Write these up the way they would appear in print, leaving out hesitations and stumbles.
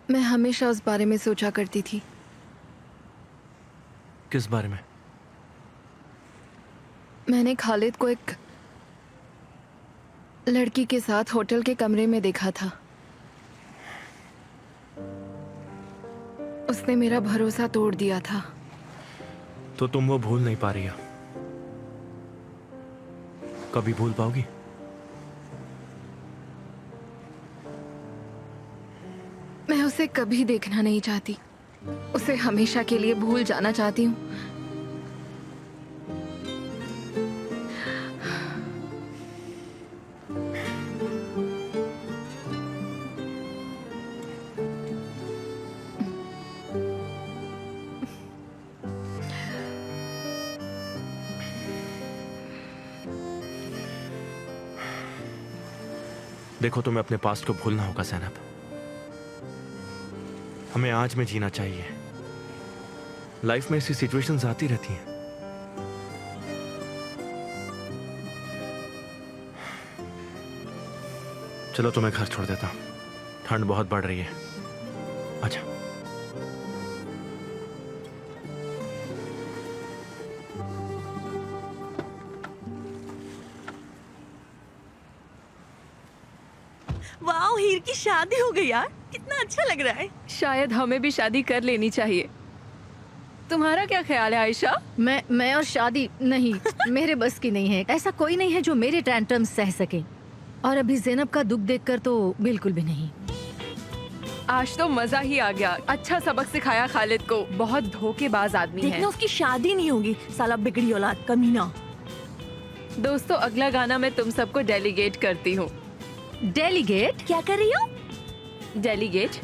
मैं हमेशा उस बारे में सोचा करती थी। किस बारे में? मैंने खालिद को एक लड़की के साथ होटल के कमरे में देखा था। उसने मेरा भरोसा तोड़ दिया था। तो तुम वो भूल नहीं पा रही हो? कभी भूल पाओगी? मैं उसे कभी देखना नहीं चाहती। उसे हमेशा के लिए भूल जाना चाहती हूँ। देखो, तुम्हें अपने पास्ट को भूलना होगा ज़ैनब। हमें आज में जीना चाहिए। लाइफ में ऐसी सिचुएशंस आती रहती हैं। चलो, तुम्हें घर छोड़ देता हूं। ठंड बहुत बढ़ रही है। अच्छा। वाह, हीर की शादी हो गई यार, कितना अच्छा लग रहा है। शायद हमें भी शादी कर लेनी चाहिए। तुम्हारा क्या ख्याल है आयशा? मैं और शादी नहीं, मेरे बस की नहीं है। ऐसा कोई नहीं है जो मेरे टैंट्रम्स सह सके, और अभी ज़ैनब का दुख देखकर तो बिल्कुल भी नहीं। आज तो मजा ही आ गया। अच्छा सबक सिखाया खालिद को। बहुत धोखेबाज आदमी है। देखना उसकी शादी नहीं होगी, साला बिगड़ी औलाद कमीना। दोस्तों, अगला गाना मैं तुम सबको डेलीगेट करती हूँ। डेलीगेट? क्या कर रही हो? डेलीगेट?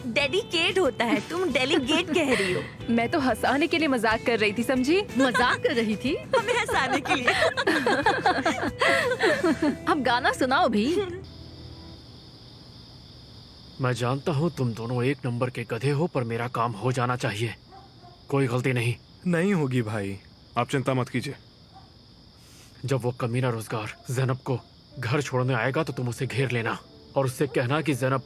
डेडिकेट होता है, तुम डेलीगेट कह रही हो। मैं तो हंसाने के लिए मजाक कर रही थी, समझी? मजाक कर रही थी? हमें हंसाने के लिए। अब गाना सुनाओ भी। मैं जानता हूँ तुम दोनों एक नंबर के गधे हो, पर मेरा काम हो जाना चाहिए। कोई गलती नहीं। नहीं होगी भाई, आप चिंता मत कीजिए। जब वो कमीना रोजगार ज़ैनब को घर छोड़ने आएगा तो तुम उसे घेर लेना और उससे कहना कि ज़ैनब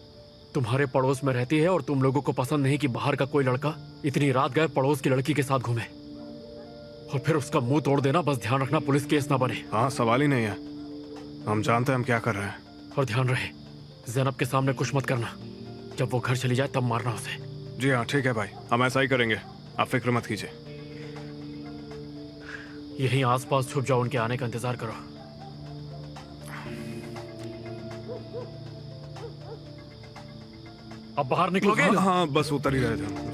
तुम्हारे पड़ोस में रहती है और तुम लोगों को पसंद नहीं कि बाहर का कोई लड़का इतनी रात गए पड़ोस की लड़की के साथ घूमे। और फिर उसका मुंह तोड़ देना। बस ध्यान रखना पुलिस केस ना बने। हाँ, सवाल ही नहीं है। हम जानते हैं हम क्या कर रहे हैं। और ध्यान रहे, ज़ैनब के सामने कुछ मत करना। जब वो घर चली जाए तब मारना उसे। जी हाँ, ठीक है भाई, हम ऐसा ही करेंगे, आप फिक्र मत कीजिए। यहीं आसपास छुप जाओ, उनके आने का इंतजार करो। अब बाहर निकलोगे? हाँ, बस उतर ही रहे थे हम।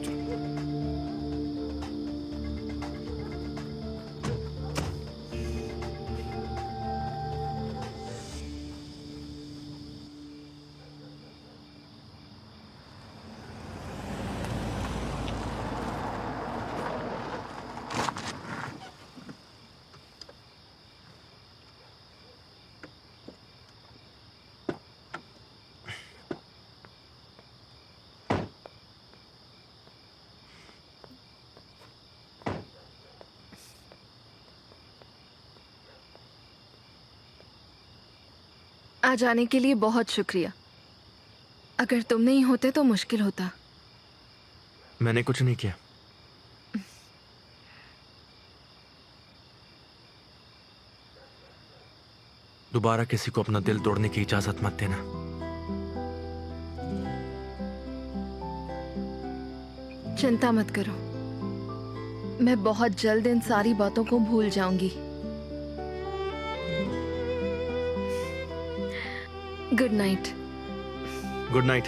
आ जाने के लिए बहुत शुक्रिया। अगर तुम नहीं होते तो मुश्किल होता। मैंने कुछ नहीं किया। दोबारा किसी को अपना दिल तोड़ने की इजाजत मत देना। चिंता मत करो, मैं बहुत जल्द इन सारी बातों को भूल जाऊंगी। Good night. Good night.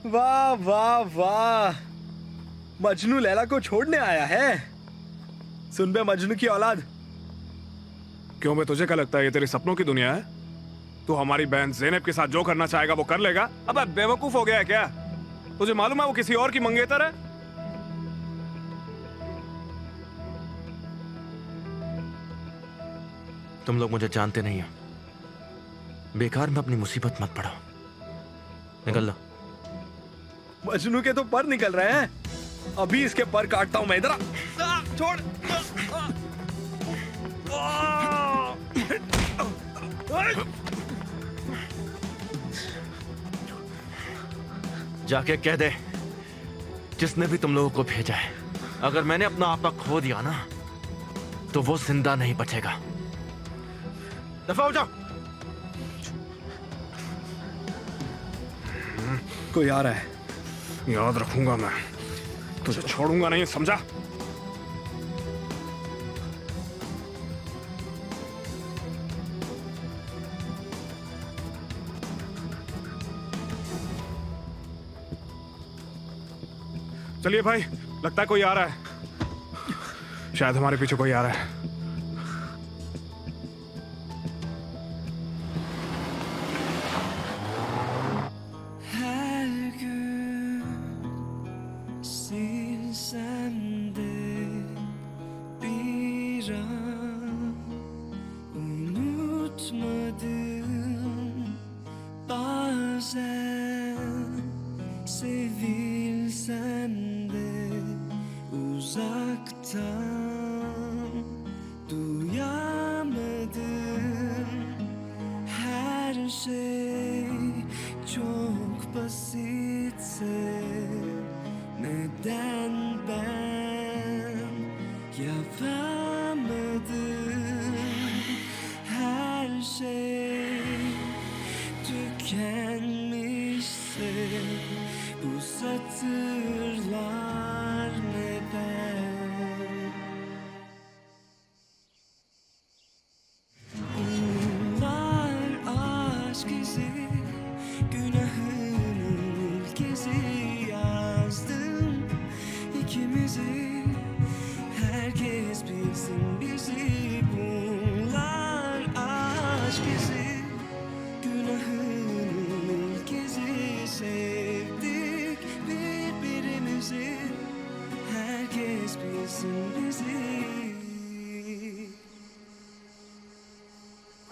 वाह वाह वाह, मजनू लैला को छोड़ने आया है। सुन बे मजनू की औलाद। क्यों बे, तुझे क्या लगता है ये तेरे सपनों की दुनिया है? तू हमारी बहन ज़ैनब के साथ जो करना चाहेगा वो कर लेगा। अबे बेवकूफ हो गया है क्या? तुझे मालूम है वो किसी और की मंगेतर है? तुम लोग मुझे जानते नहीं हो। बेकार में अपनी मुसीबत मत पड़ो। निकल लो। मजनू के तो पर निकल रहे हैं। अभी इसके पर काटता हूं मैं। इधर आ। छोड़। जाके कह दे जिसने भी तुम लोगों को भेजा है, अगर मैंने अपना आपा खो दिया ना तो वो जिंदा नहीं बचेगा। दफा हो जाओ। कोई आ रहा है। याद रखूंगा मैं, तुझे छोड़ूंगा नहीं, समझा? चलिए भाई, लगता है कोई आ रहा है। शायद हमारे पीछे कोई आ रहा है।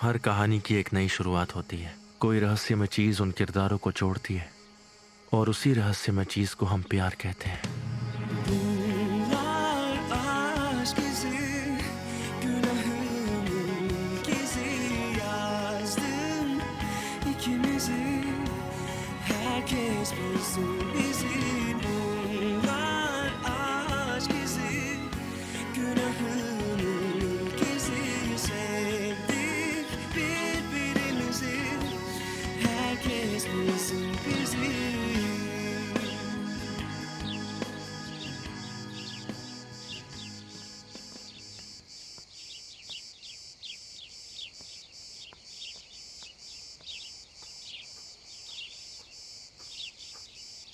हर कहानी की एक नई शुरुआत होती है। कोई रहस्यमय चीज उन किरदारों को जोड़ती है और उसी रहस्यमय चीज को हम प्यार कहते हैं।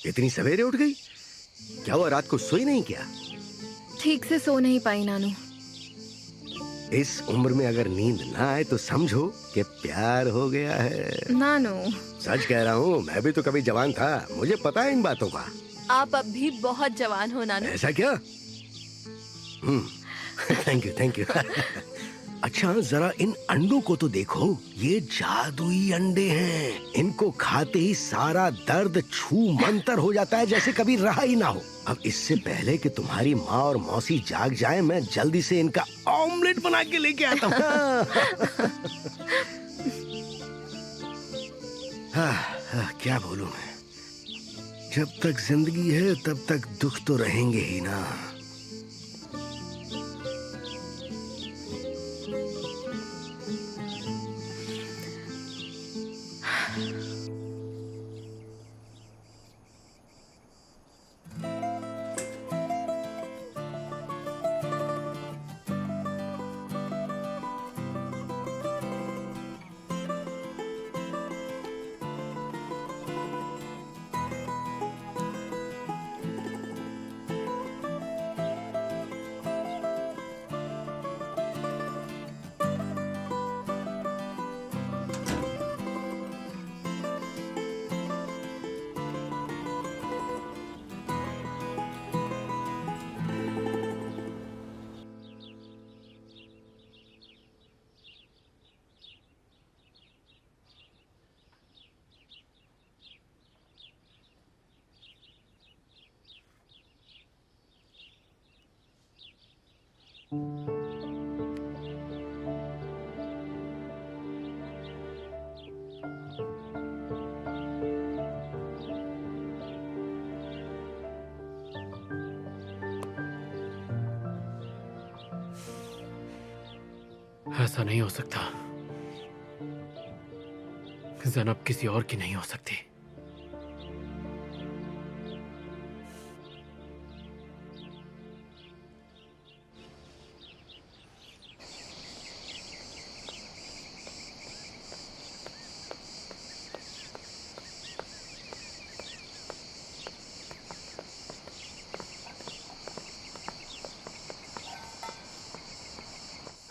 इतनी सवेरे उठ गई? क्या हुआ, रात को सोई नहीं क्या? ठीक से सो नहीं पाई नानू। इस उम्र में अगर नींद ना आए तो समझो कि प्यार हो गया है। नानू सच कह रहा हूँ, मैं भी तो कभी जवान था, मुझे पता है इन बातों का। आप अब भी बहुत जवान हो नानू। ऐसा क्या? Thank you. अच्छा जरा इन अंडों को तो देखो, ये जादुई अंडे हैं। इनको खाते ही सारा दर्द छू मंतर हो जाता है, जैसे कभी रहा ही ना हो। अब इससे पहले कि तुम्हारी माँ और मौसी जाग जाए, मैं जल्दी से इनका ऑमलेट बना के लेके आता हूँ। क्या बोलूं मैं, जब तक जिंदगी है तब तक दुख तो रहेंगे ही ना। ऐसा नहीं हो सकता। ज़ैनब किसी और की नहीं हो सकती।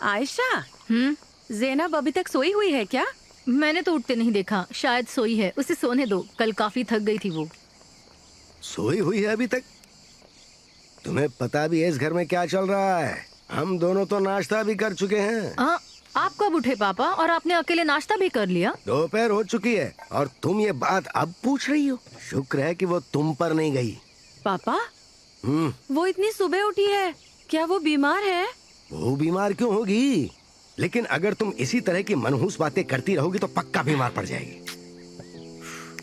आयशा, हम्म, ज़ैनब अभी तक सोई हुई है क्या? मैंने तो उठते नहीं देखा, शायद सोई है। उसे सोने दो, कल काफी थक गई थी वो। सोई हुई है अभी तक? तुम्हें पता भी है इस घर में क्या चल रहा है? हम दोनों तो नाश्ता भी कर चुके हैं। हाँ, आप कब उठे पापा? और आपने अकेले नाश्ता भी कर लिया? दोपहर हो चुकी है और तुम ये बात अब पूछ रही हो? शुक्र है कि वो तुम पर नहीं गई। पापा, हम्म, वो इतनी सुबह उठी है, क्या वो बीमार है? वो बीमार क्यों होगी? लेकिन अगर तुम इसी तरह की मनहूस बातें करती रहोगी तो पक्का बीमार पड़ जाएगी।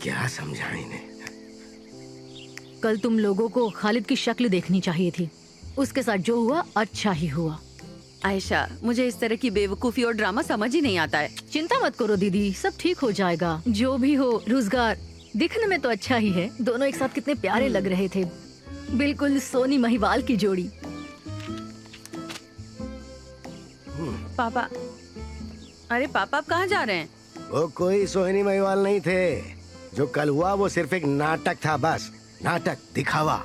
क्या समझाएं इन्हें? कल तुम लोगों को खालिद की शक्ल देखनी चाहिए थी। उसके साथ जो हुआ अच्छा ही हुआ। आयशा, मुझे इस तरह की बेवकूफी और ड्रामा समझ ही नहीं आता है। चिंता मत करो दीदी, सब ठीक हो जाएगा। जो भी हो, रोजगार दिखने में तो अच्छा ही है। दोनों एक साथ कितने प्यारे लग रहे थे, बिल्कुल सोनी महिवाल की जोड़ी। पापा, अरे पापा, आप कहाँ जा रहे हैं? वो कोई सोहिनी महिवाल नहीं थे। जो कल हुआ वो सिर्फ एक नाटक था, बस नाटक, दिखावा।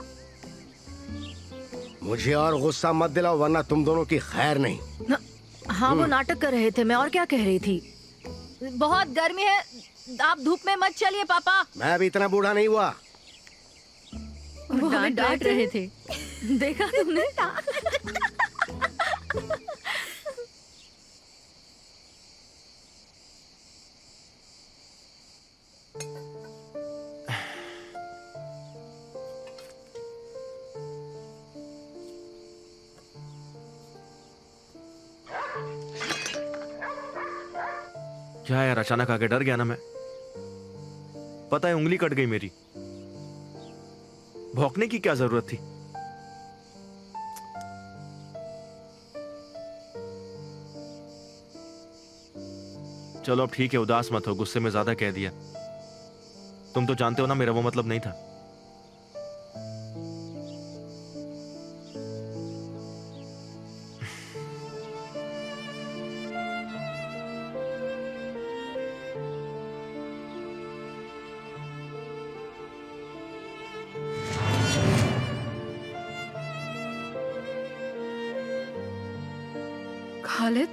मुझे और गुस्सा मत दिलाओ वरना तुम दोनों की खैर नहीं। हाँ, वो नाटक कर रहे थे। मैं और क्या कह रही थी? बहुत गर्मी है, आप धूप में मत चलिए पापा। मैं अभी इतना बूढ़ा नहीं हुआ। वो हमें डांट रहे थे, देखा तुमने? क्या यार, अचानक आके डर गया ना मैं। पता है, उंगली कट गई मेरी। भौंकने की क्या जरूरत थी? चलो अब ठीक है, उदास मत हो। गुस्से में ज्यादा कह दिया। तुम तो जानते हो ना, मेरा वो मतलब नहीं था। खालिद,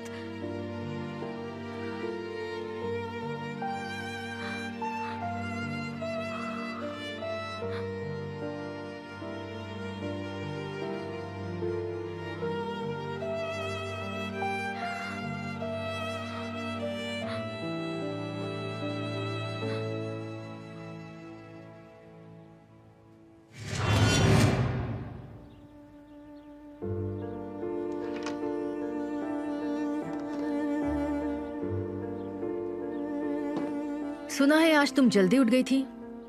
सुना है आज तुम जल्दी उठ गई थी।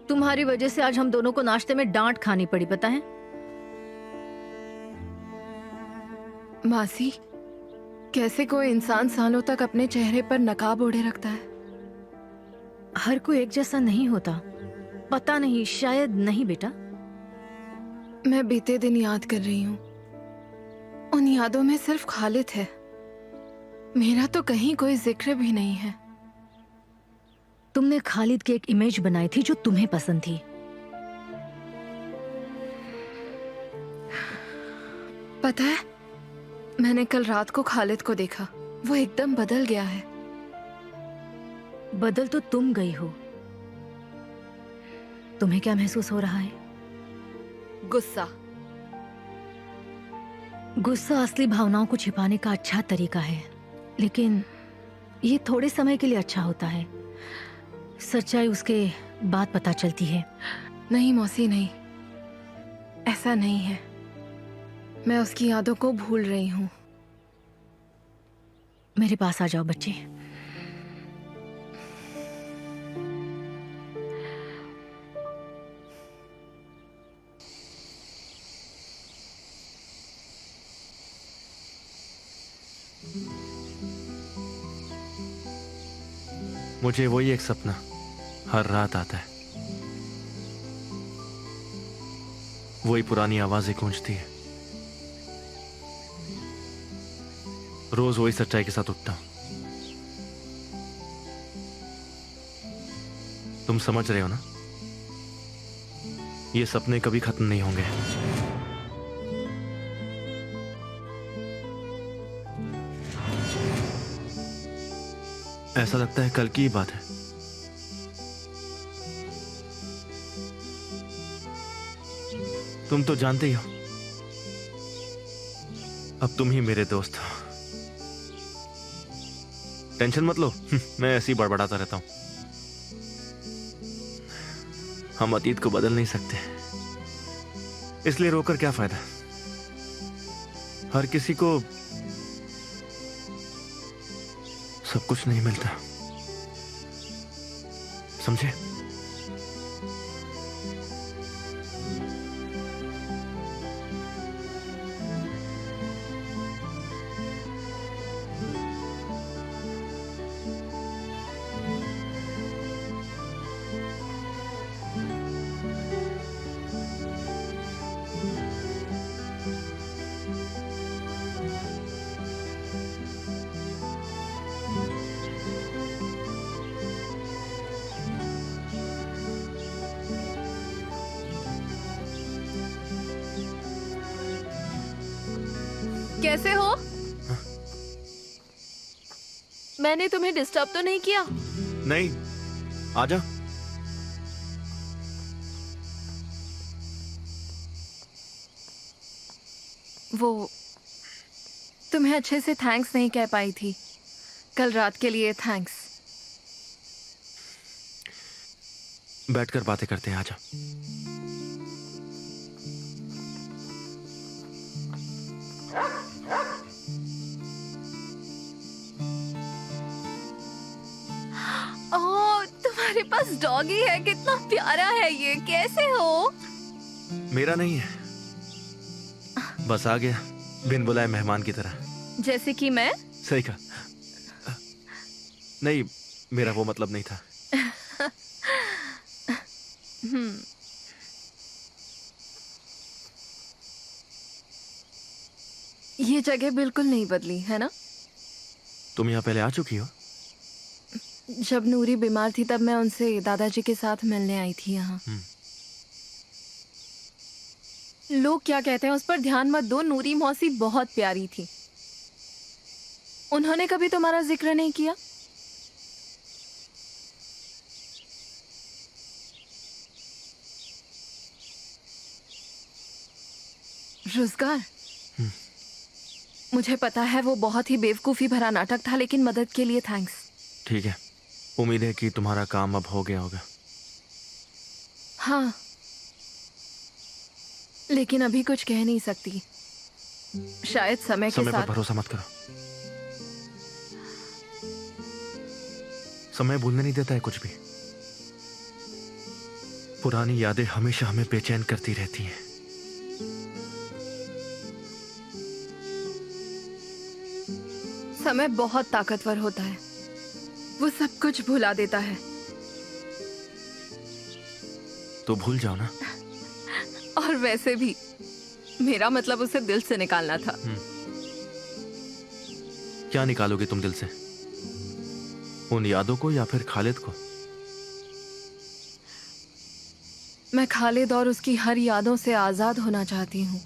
तुम्हारी वजह से आज हम दोनों को नाश्ते में डांट खानी पड़ी, पता है? मासी, कैसे कोई इंसान सालों तक अपने चेहरे पर नकाब ओढ़े रखता है? हर कोई एक जैसा नहीं होता। पता नहीं, शायद नहीं बेटा। मैं बीते दिन याद कर रही हूँ। उन यादों में सिर्फ खालिद है, मेरा तो कहीं कोई जिक्र भी नहीं है। तुमने खालिद की एक इमेज बनाई थी जो तुम्हें पसंद थी। पता है, मैंने कल रात को खालिद को देखा। वो एकदम बदल गया है। बदल तो तुम गई हो। तुम्हें क्या महसूस हो रहा है? गुस्सा। गुस्सा असली भावनाओं को छिपाने का अच्छा तरीका है, लेकिन ये थोड़े समय के लिए अच्छा होता है। सच्चाई उसके बाद पता चलती है। नहीं मौसी, नहीं, ऐसा नहीं है। मैं उसकी यादों को भूल रही हूँ। मेरे पास आ जाओ बच्चे। मुझे वही एक सपना हर रात आता है, वही पुरानी आवाजें गूंजती है। रोज वही सच्चाई के साथ उठता हूं। तुम समझ रहे हो ना, ये सपने कभी खत्म नहीं होंगे। ऐसा लगता है कल की ही बात है। तुम तो जानते ही हो, अब तुम ही मेरे दोस्त हो। टेंशन मत लो, मैं ऐसे ही बड़बड़ाता रहता हूं। हम अतीत को बदल नहीं सकते, इसलिए रोकर क्या फायदा। हर किसी को सब कुछ नहीं मिलता, समझे? कैसे हो? मैंने तुम्हें डिस्टर्ब तो नहीं किया? नहीं, आजा। वो तुम्हें अच्छे से थैंक्स नहीं कह पाई थी कल रात के लिए। थैंक्स। बैठकर बातें करते हैं, आजा। ओह, तुम्हारे पास डॉगी है, कितना प्यारा है ये। कैसे हो? मेरा नहीं है, बस आ गया बिन बुलाए मेहमान की तरह। जैसे कि मैं? सही कहा। नहीं, मेरा वो मतलब नहीं था। ये जगह बिल्कुल नहीं बदली है ना? तुम यहाँ पहले आ चुकी हो? जब नूरी बीमार थी तब मैं उनसे दादाजी के साथ मिलने आई थी यहाँ। लोग क्या कहते हैं उस पर ध्यान मत दो। नूरी मौसी बहुत प्यारी थी। उन्होंने कभी तुम्हारा जिक्र नहीं किया? रोजगार, मुझे पता है वो बहुत ही बेवकूफी भरा नाटक था, लेकिन मदद के लिए थैंक्स। ठीक है, उम्मीद है कि तुम्हारा काम अब हो गया होगा। हाँ, लेकिन अभी कुछ कह नहीं सकती। शायद समय के समय पर साथ। भरोसा मत करो, समय भूलने नहीं देता है कुछ भी। पुरानी यादें हमेशा हमें बेचैन करती रहती हैं। समय बहुत ताकतवर होता है, वो सब कुछ भुला देता है। तो भूल जाओ ना। और वैसे भी मेरा मतलब उसे दिल से निकालना था। क्या निकालोगे तुम दिल से? उन यादों को या फिर खालिद को? मैं खालिद और उसकी हर यादों से आजाद होना चाहती हूँ।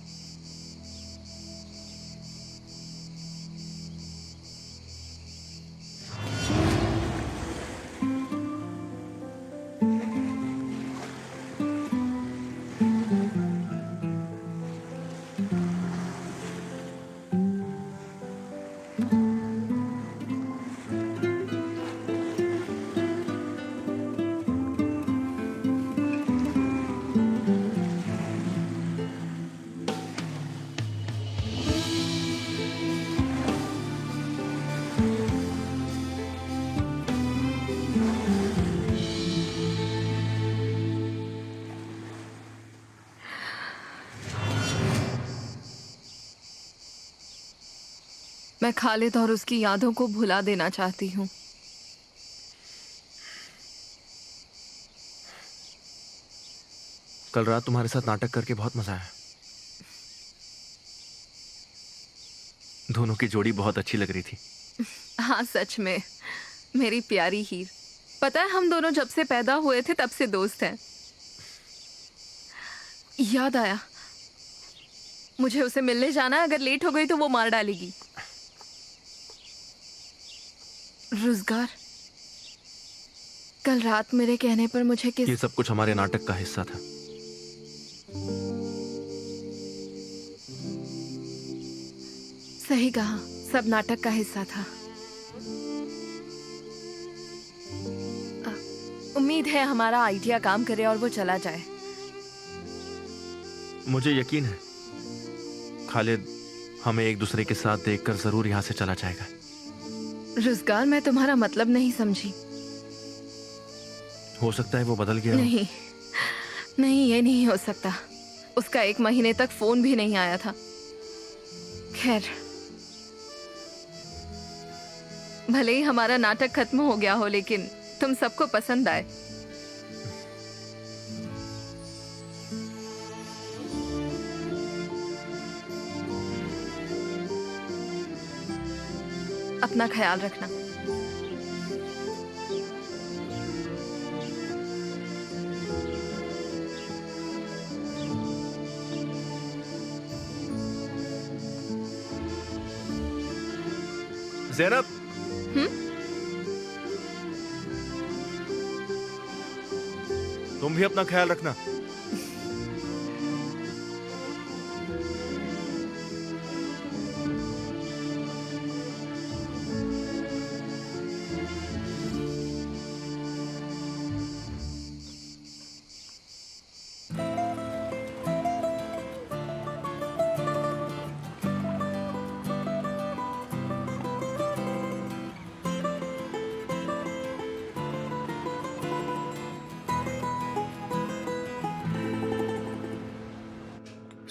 मैं खालिद और उसकी यादों को भुला देना चाहती हूँ। कल रात तुम्हारे साथ नाटक करके बहुत मजा आया। दोनों की जोड़ी बहुत अच्छी लग रही थी। हाँ सच में, मेरी प्यारी हीर। पता है हम दोनों जब से पैदा हुए थे तब से दोस्त हैं। याद आया, मुझे उसे मिलने जाना है। अगर लेट हो गई तो वो मार डालेगी। रोजगार, कल रात मेरे कहने पर मुझे ये सब कुछ हमारे नाटक का हिस्सा था। सही कहा, सब नाटक का हिस्सा था। उम्मीद है हमारा आइडिया काम करे और वो चला जाए। मुझे यकीन है खालिद हमें एक दूसरे के साथ देखकर जरूर यहाँ से चला जाएगा। रोजगार, मैं तुम्हारा मतलब नहीं समझी। हो सकता है वो बदल गया हो। नहीं नहीं, ये नहीं हो सकता। उसका 1 महीने तक फोन भी नहीं आया था। खैर, भले ही हमारा नाटक खत्म हो गया हो, लेकिन तुम सबको पसंद आए। अपना ख्याल रखना। ज़ैनब, तुम भी अपना ख्याल रखना।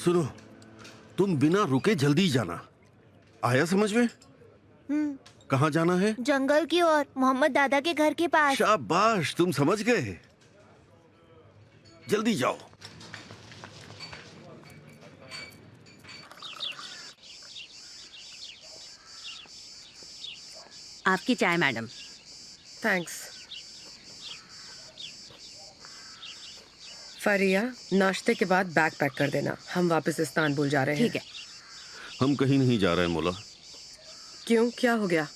सुनो, तुम बिना रुके जल्दी जाना। आया समझ में? कहाँ जाना है? जंगल की ओर, मोहम्मद दादा के घर के पास। शाबाश, तुम समझ गए। जल्दी जाओ। आपकी चाय मैडम। थैंक्स। फरिया, नाश्ते के बाद बैग पैक कर देना। हम वापस इस्तांबुल जा रहे हैं। ठीक है। हम कहीं नहीं जा रहे हैं मौला। क्यों, क्या हो गया?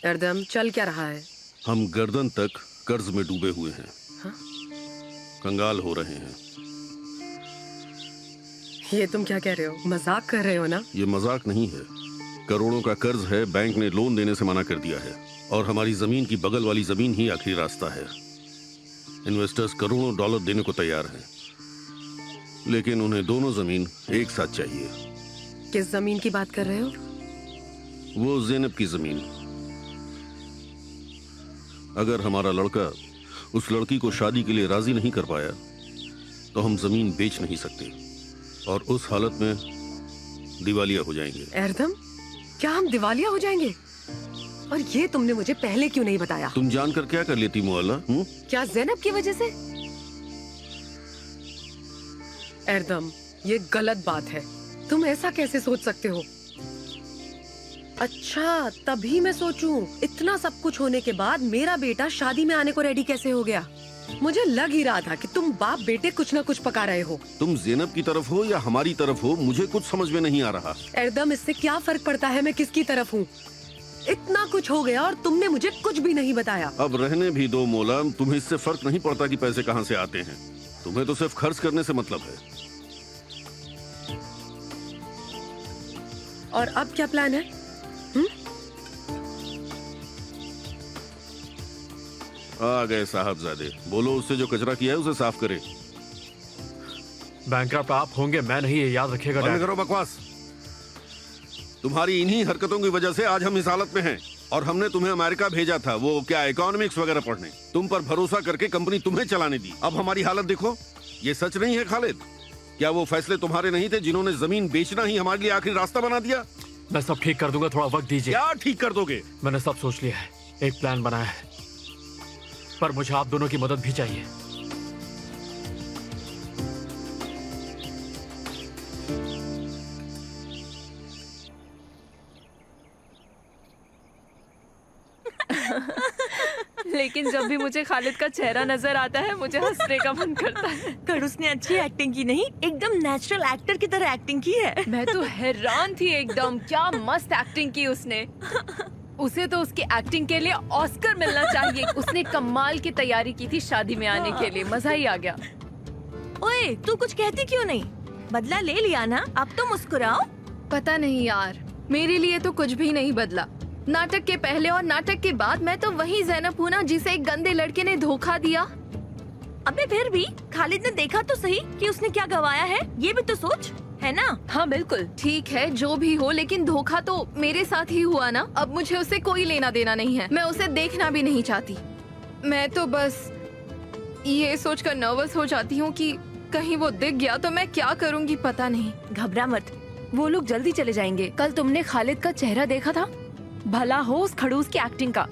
एरदम, चल क्या रहा है? हम गर्दन तक कर्ज में डूबे हुए हैं। हाँ? कंगाल हो रहे हैं। ये तुम क्या कह रहे हो? मजाक कर रहे हो ना? ये मजाक नहीं है। करोड़ों का कर्ज है, बैंक ने लोन देने से मना कर दिया है और हमारी जमीन की बगल वाली जमीन ही आखिरी रास्ता है। इन्वेस्टर्स करोड़ों डॉलर देने को तैयार हैं, लेकिन उन्हें दोनों जमीन एक साथ चाहिए। किस जमीन की बात कर रहे हो? वो ज़ैनब की जमीन। अगर हमारा लड़का उस लड़की को शादी के लिए राजी नहीं कर पाया तो हम जमीन बेच नहीं सकते और उस हालत में दिवालिया हो जाएंगे। एरदम, क्या हम दिवालिया हो जाएंगे? और ये तुमने मुझे पहले क्यों नहीं बताया? तुम जानकर क्या कर लेती मुअल्ला? क्या ज़ैनब की वजह से? एरदम, ये गलत बात है। तुम ऐसा कैसे सोच सकते हो? अच्छा, तभी मैं सोचूं, इतना सब कुछ होने के बाद मेरा बेटा शादी में आने को रेडी कैसे हो गया? मुझे लग ही रहा था कि तुम बाप बेटे कुछ ना कुछ पका रहे हो। तुम ज़ैनब की तरफ हो या हमारी तरफ हो, मुझे कुछ समझ में नहीं आ रहा। एरदम, इससे क्या फर्क पड़ता है मैं किसकी तरफ हूँ? इतना कुछ हो गया और तुमने मुझे कुछ भी नहीं बताया। अब रहने भी दो मौला, तुम्हें इससे फर्क नहीं पड़ता कि पैसे कहाँ से आते हैं। तुम्हें तो सिर्फ खर्च करने से मतलब है। और अब क्या प्लान है? आ गए साहबजादे। बोलो, उससे जो कचरा किया है उसे साफ करे। बैंकरप्ट आप होंगे, मैं नहीं, ये याद रखिएगा। बंद करो बकवास। तुम्हारी इन्हीं हरकतों की वजह से आज हम इस हालत में हैं और हमने तुम्हें अमेरिका भेजा था, वो क्या इकोनॉमिक्स वगैरह पढ़ने। तुम पर भरोसा करके कंपनी तुम्हें चलाने दी। अब हमारी हालत देखो। ये सच नहीं है खालिद? क्या वो फैसले तुम्हारे नहीं थे जिन्होंने जमीन बेचना ही हमारे लिए आखिरी रास्ता बना दिया? मैं सब ठीक कर दूंगा, थोड़ा वक्त दीजिए। क्या ठीक कर दोगे? मैंने सब सोच लिया है, एक प्लान बनाया है, पर मुझे आप दोनों की मदद भी चाहिए। लेकिन जब भी मुझे खालिद का चेहरा नजर आता है मुझे हंसने का मन करता है। खड़ूस ने अच्छी एक्टिंग की नहीं, एकदम नेचुरल एक्टर की तरह एक्टिंग की है। मैं तो हैरान थी एकदम, क्या मस्त एक्टिंग की उसने। उसे तो उसकी एक्टिंग के लिए ऑस्कर मिलना चाहिए। उसने कमाल की तैयारी की थी शादी में आने के लिए, मजा ही आ गया। ओए, तू कुछ कहती क्यों नहीं? बदला ले लिया ना, अब तो मुस्कुराओ। पता नहीं यार, मेरे लिए तो कुछ भी नहीं बदला। नाटक के पहले और नाटक के बाद मैं तो वही ज़ैनब हूँ ना जिसे एक गंदे लड़के ने धोखा दिया। अबे फिर भी खालिद ने देखा तो सही कि उसने क्या गवाया है, ये भी तो सोच, है ना? हाँ बिल्कुल ठीक है, जो भी हो, लेकिन धोखा तो मेरे साथ ही हुआ ना। अब मुझे उससे कोई लेना देना नहीं है, मैं उसे देखना भी नहीं चाहती। मैं तो बस ये सोचकर नर्वस हो जाती हूँ कि कहीं वो दिख गया तो मैं क्या करूँगी पता नहीं। घबरा मत, वो लोग जल्दी चले जाएंगे। कल तुमने खालिद का चेहरा देखा था? भला हो उस खड़ूस की एक्टिंग का।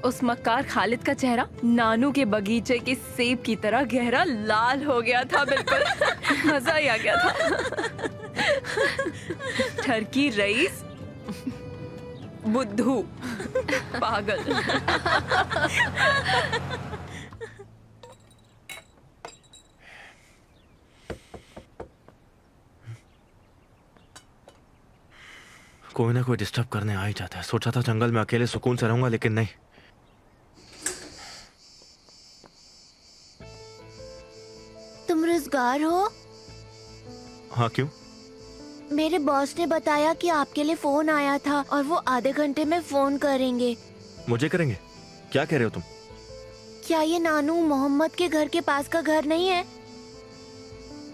उस मक्कार खालिद का चेहरा नानू के बगीचे के सेब की तरह गहरा लाल हो गया था, बिल्कुल। मजा ही आ गया था। ठरकी रईस, बुद्धू, पागल। कोई ना कोई डिस्टर्ब करने आ ही जाता है। सोचा था जंगल में अकेले सुकून से रहूंगा, लेकिन नहीं। तुम रोजगार हो? हाँ, क्यों? मेरे बॉस ने बताया कि आपके लिए फोन आया था और वो आधे घंटे में फोन करेंगे। मुझे करेंगे? क्या कह रहे हो तुम? क्या ये नानू मोहम्मद के घर के पास का घर नहीं है?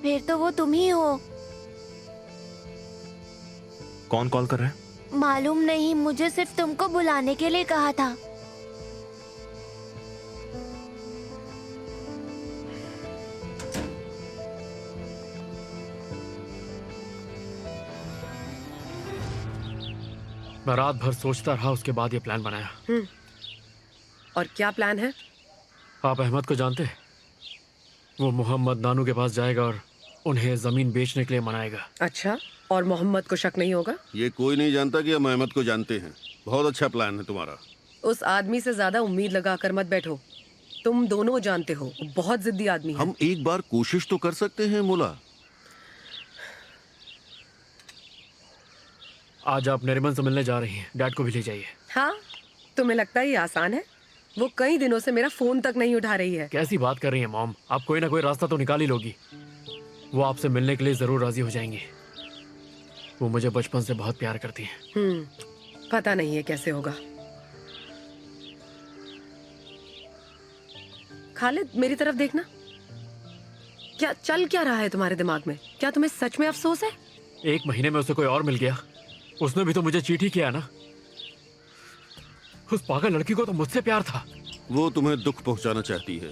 फिर तो वो तुम ही हो। कौन कॉल कर रहा है? मालूम नहीं, मुझे सिर्फ तुमको बुलाने के लिए कहा था। मैं रात भर सोचता रहा, उसके बाद ये प्लान बनाया। और क्या प्लान है? आप अहमद को जानते हैं? वो मोहम्मद नानू के पास जाएगा और उन्हें जमीन बेचने के लिए मनाएगा। अच्छा, और मोहम्मद को शक नहीं होगा? ये कोई नहीं जानता कि हम अहमद को जानते हैं। बहुत अच्छा प्लान है तुम्हारा। उस आदमी से ज्यादा उम्मीद लगा कर मत बैठो। तुम दोनों जानते हो वो बहुत जिद्दी आदमी है। हम एक बार कोशिश तो कर सकते हैं मुला। आज आप नरिमन से मिलने जा रही हैं, डैड को भी ले जाइए। हाँ, तुम्हें लगता है ये आसान है? वो कई दिनों से मेरा फोन तक नहीं उठा रही है। कैसी बात कर रही है मॉम, आप कोई ना कोई रास्ता तो निकाल ही लोगी। वो आपसे मिलने के लिए जरूर राजी हो जाएंगी। वो मुझे बचपन से बहुत प्यार करती है। पता नहीं है कैसे होगा। खालिद, मेरी तरफ देखना। क्या चल क्या रहा है तुम्हारे दिमाग में? क्या तुम्हें सच में अफसोस है? 1 महीने में उसे कोई और मिल गया। उसने भी तो मुझे चीट ही किया ना। उस पागल लड़की को तो मुझसे प्यार था। वो तुम्हें दुख पहुंचाना चाहती है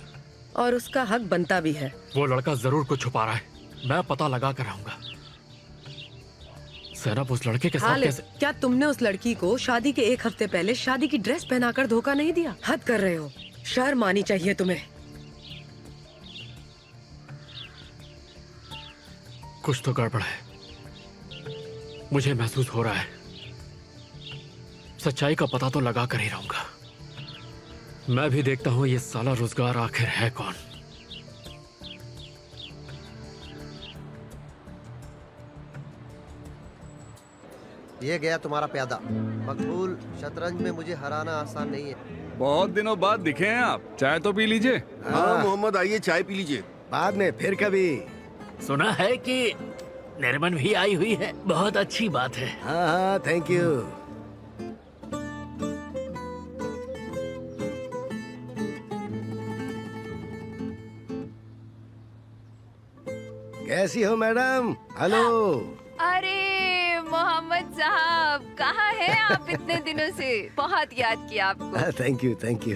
और उसका हक बनता भी है। वो लड़का जरूर कुछ छुपा रहा है, मैं पता लगा कर आऊंगा। ज़ैनब उस लड़के के साथ कैसे? क्या तुमने उस लड़की को शादी के 1 हफ्ते पहले शादी की ड्रेस पहनाकर धोखा नहीं दिया? हद कर रहे हो, शर्म आनी चाहिए तुम्हें। कुछ तो गड़बड़ है, मुझे महसूस हो रहा है। सच्चाई का पता तो लगा कर ही रहूंगा। मैं भी देखता हूं ये साला रोजगार आखिर है कौन। ये गया तुम्हारा प्यादा। मकबूल, शतरंज में मुझे हराना आसान नहीं है। बहुत दिनों बाद दिखे हैं आप, चाय तो पी लीजिए। हाँ मोहम्मद, आइए चाय पी लीजिए। बाद में फिर कभी। सुना है कि नरिमन भी आई हुई है, बहुत अच्छी बात है। हाँ हाँ, थैंक यू। कैसी हो मैडम? हेलो। अरे मोहम्मद साहब, कहाँ हैं आप इतने दिनों से? बहुत याद किया आपको। Thank you thank you.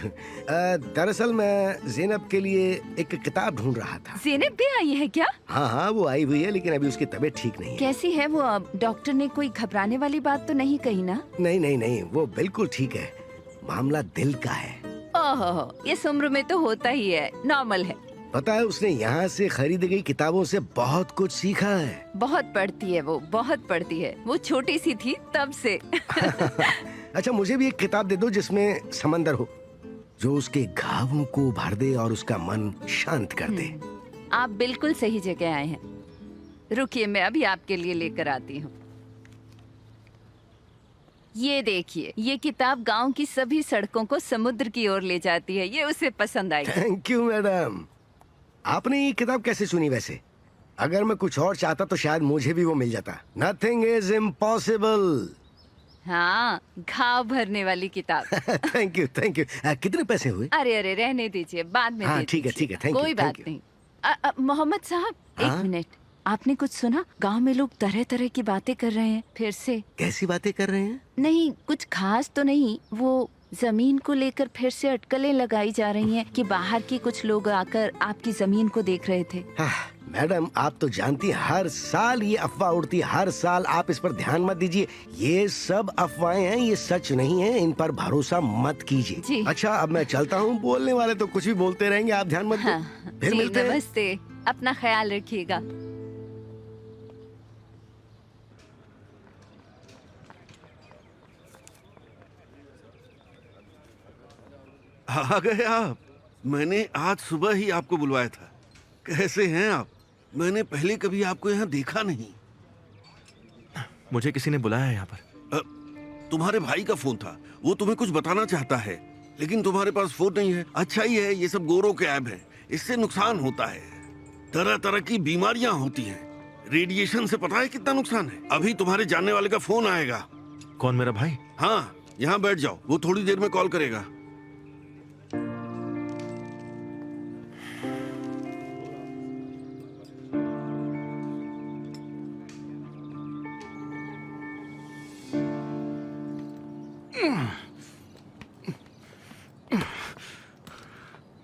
दरअसल मैं ज़ैनब के लिए एक किताब ढूंढ रहा था। ज़ैनब भी आई है क्या? हाँ हाँ, वो आई हुई है, लेकिन अभी उसकी तबीयत ठीक नहीं है। कैसी है वो अब? डॉक्टर ने कोई घबराने वाली बात तो नहीं कही ना? नहीं नहीं नहीं, वो बिल्कुल ठीक है। मामला दिल का है। ओहो, इस उम्र में तो होता ही है, नॉर्मल है। पता है, उसने यहाँ से खरीदी गई किताबों से बहुत कुछ सीखा है। बहुत पढ़ती है वो, बहुत पढ़ती है। वो छोटी सी थी तब से। अच्छा, मुझे भी एक किताब दे दो जिसमें समंदर हो। जो उसके घावों को भर दे और उसका मन शांत कर दे। आप बिल्कुल सही जगह आए हैं। रुकिए, मैं अभी आपके लिए लेकर आती हूँ। ये देखिए, ये किताब गांव की सभी सड़कों को समुद्र की ओर ले जाती है। ये उसे पसंद आई। Thank you madam. आपने ये किताब कैसे सुनी वैसे? अगर मैं कुछ और चाहता तो शायद मुझे भी वो मिल जाता। Nothing is impossible. हाँ, घाव भरने वाली किताब। Thank you thank you. कितने पैसे हुए? अरे अरे, रहने दीजिए, बाद में हाँ दे ठीक है दीजिए। ठीक है, थैंक यू। कोई बात नहीं। मोहम्मद साहब, हाँ? एक मिनट, आपने कुछ सुना? गांव में लोग तरह तरह की बातें कर रहे हैं फिर से। कैसी बातें कर रहे हैं? नहीं, कुछ खास तो नहीं। वो जमीन को लेकर फिर से अटकलें लगाई जा रही हैं कि बाहर के कुछ लोग आकर आपकी जमीन को देख रहे थे। मैडम, आप तो जानती हैं हर साल ये अफवाह उड़ती है, हर साल। आप इस पर ध्यान मत दीजिए। ये सब अफवाहें हैं, ये सच नहीं है। इन पर भरोसा मत कीजिए। अच्छा, अब मैं चलता हूँ। बोलने वाले तो कुछ भी बोलते रहेंगे, आप ध्यान मत दो। फिर जी, मिलते हैं। नमस्ते, अपना ख्याल रखिएगा। आ गए आप। मैंने आज सुबह ही आपको बुलवाया था। कैसे हैं आप? मैंने पहले कभी आपको यहाँ देखा नहीं। मुझे किसी ने बुलाया है यहाँ पर। तुम्हारे भाई का फोन था। वो तुम्हें कुछ बताना चाहता है, लेकिन तुम्हारे पास फोन नहीं है। अच्छा ही है, ये सब गोरों के ऐब है। इससे नुकसान होता है। तरह तरह की बीमारियां होती हैं। रेडिएशन से पता है कितना नुकसान है। अभी तुम्हारे जानने वाले का फोन आएगा। कौन, मेरा भाई? हाँ, यहाँ बैठ जाओ, वो थोड़ी देर में कॉल करेगा।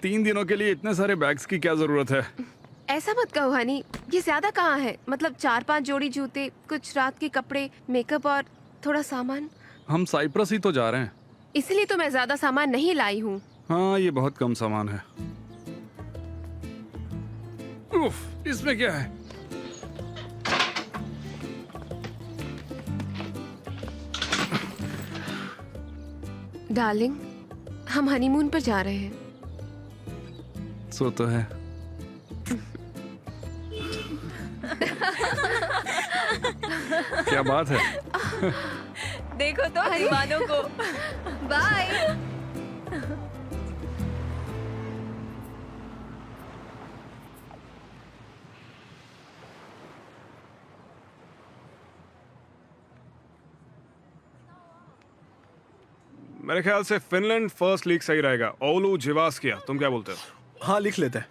तीन दिनों के लिए इतने सारे बैग्स की क्या जरूरत है? ऐसा मत कहो हनी, ये ज्यादा कहाँ है? मतलब 4-5 जोड़ी जूते, कुछ रात के कपड़े, मेकअप और थोड़ा सामान। हम साइप्रस ही तो जा रहे हैं। इसलिए तो मैं ज्यादा सामान नहीं लाई हूँ। हाँ, ये बहुत कम सामान है। उफ, इसमें क्या है? डार्लिंग, हम हनीमून पर जा रहे हैं। सो तो है। क्या बात है? देखो तो हनीमानों को। बाय। मेरे ख्याल से फिनलैंड फर्स्ट लीग सही रहेगा। ओलू जिवास्किया, तुम क्या बोलते हो? हाँ, लिख लेते हैं।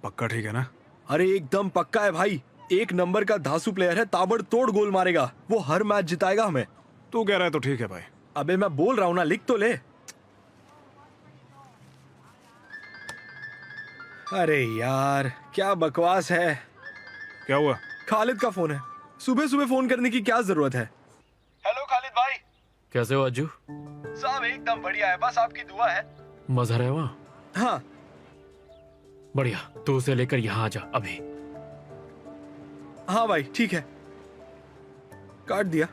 पक्का ठीक है ना? अरे एकदम पक्का है भाई। एक नंबर का धांसू प्लेयर है, ताबड़तोड़ गोल मारेगा। वो हर मैच जिताएगा हमें। तू कह रहा है तो ठीक है भाई। अबे मैं बोल रहा हूँ ना, लिख तो ले। अरे यार, क्या बकवास है। क्या हुआ? खालिद का फोन है। सुबह सुबह फोन करने की क्या जरूरत है? हेलो खालिद भाई। कैसे हो अज्जू? सब एकदम बढ़िया है, बस आपकी दुआ है। मजा है वहाँ? हाँ बढ़िया, तू उसे लेकर यहाँ आ जा अभी। हाँ भाई, ठीक है। काट दिया।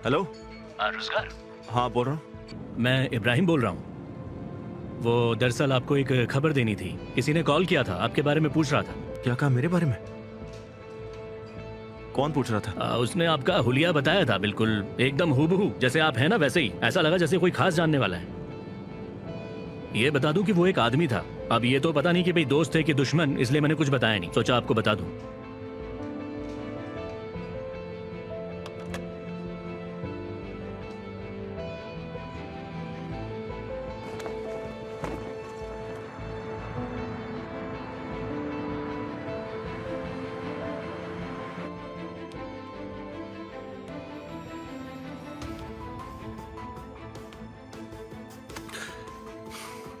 हेलो। रोजगार? हाँ, बोल रहा हूँ। मैं इब्राहिम बोल रहा हूँ। वो दरअसल आपको एक खबर देनी थी। किसी ने कॉल किया था, आपके बारे में पूछ रहा था। क्या कहा मेरे बारे में? कौन पूछ रहा था? उसने आपका हुलिया बताया था, बिल्कुल एकदम हूबहू जैसे आप हैं ना वैसे ही। ऐसा लगा जैसे कोई खास जानने वाला है। ये बता दूं कि वो एक आदमी था। अब ये तो पता नहीं कि भाई दोस्त है कि दुश्मन, इसलिए मैंने कुछ बताया नहीं, सोचा आपको बता दूं।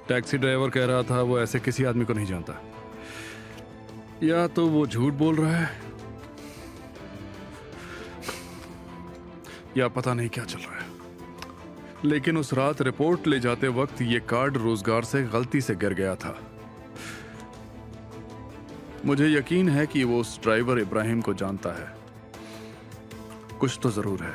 टैक्सी ड्राइवर कह रहा था वो ऐसे किसी आदमी को नहीं जानता। या तो वो झूठ बोल रहा है या पता नहीं क्या चल रहा है। लेकिन उस रात रिपोर्ट ले जाते वक्त ये कार्ड रोजगार से गलती से गिर गया था। मुझे यकीन है कि वो उस ड्राइवर इब्राहिम को जानता है। कुछ तो जरूर है।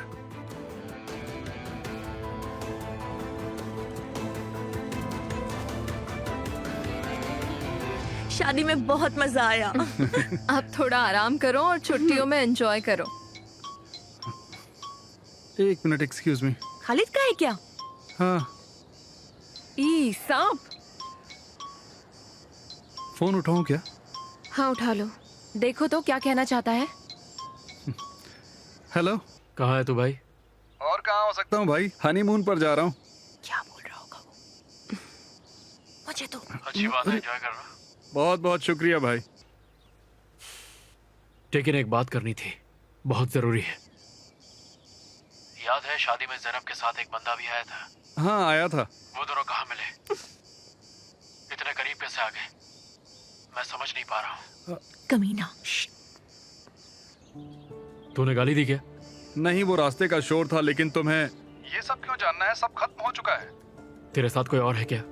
शादी में बहुत मजा आया। अब थोड़ा आराम करो और छुट्टियों में एंजॉय करो। एक मिनट, एक्सक्यूज मी। खालिद का है क्या? हाँ, ई सांप। फोन उठाऊं क्या? हाँ उठा लो, देखो तो क्या कहना चाहता है। हेलो, कहाँ है तू भाई? और कहाँ हो सकता हूँ भाई, हनीमून पर जा रहा हूँ। क्या बोल रहा होगा वो? मुझे तो अच्छी बात है, एंजॉय कर रहा। बहुत बहुत शुक्रिया भाई। लेकिन एक बात करनी थी, बहुत जरूरी है। याद है शादी में ज़ैनब के साथ एक बंदा भी आया था? हाँ आया था। वो दोनों कहाँ मिले? इतने करीब कैसे आ गए? मैं समझ नहीं पा रहा हूँ। कमीना। तूने गाली दी क्या? नहीं, वो रास्ते का शोर था। लेकिन तुम्हें ये सब क्यों जानना है? सब खत्म हो चुका है। तेरे साथ कोई और है क्या?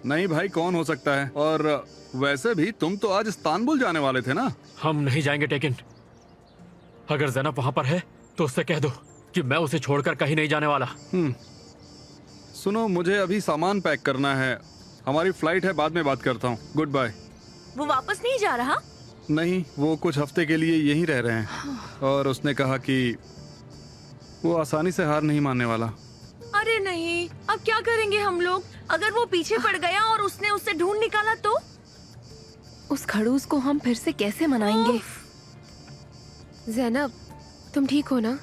नहीं भाई, कौन हो सकता है? और वैसे भी तुम तो आज इस्तांबुल जाने वाले थे ना? हम नहीं जाएंगे टेकिन। अगर ज़ैनब वहां पर है तो उससे कह दो कि मैं उसे छोड़कर कहीं नहीं जाने वाला। सुनो, मुझे अभी सामान पैक करना है। हमारी फ्लाइट है, बाद में बात करता हूँ। Goodbye. वो वापस नहीं जा रहा? नहीं, वो कुछ हफ्ते के लिए यहीं रह रहे हैं और उसने कहा कि वो आसानी से हार नहीं मानने वाला। अरे नहीं, अब क्या करेंगे हम लोग? अगर वो पीछे पड़ गया और उसने उसे ढूंढ निकाला तो? उस खड़ूस को हम फिर से कैसे मनाएंगे? ज़ैनब, तुम ठीक हो ना?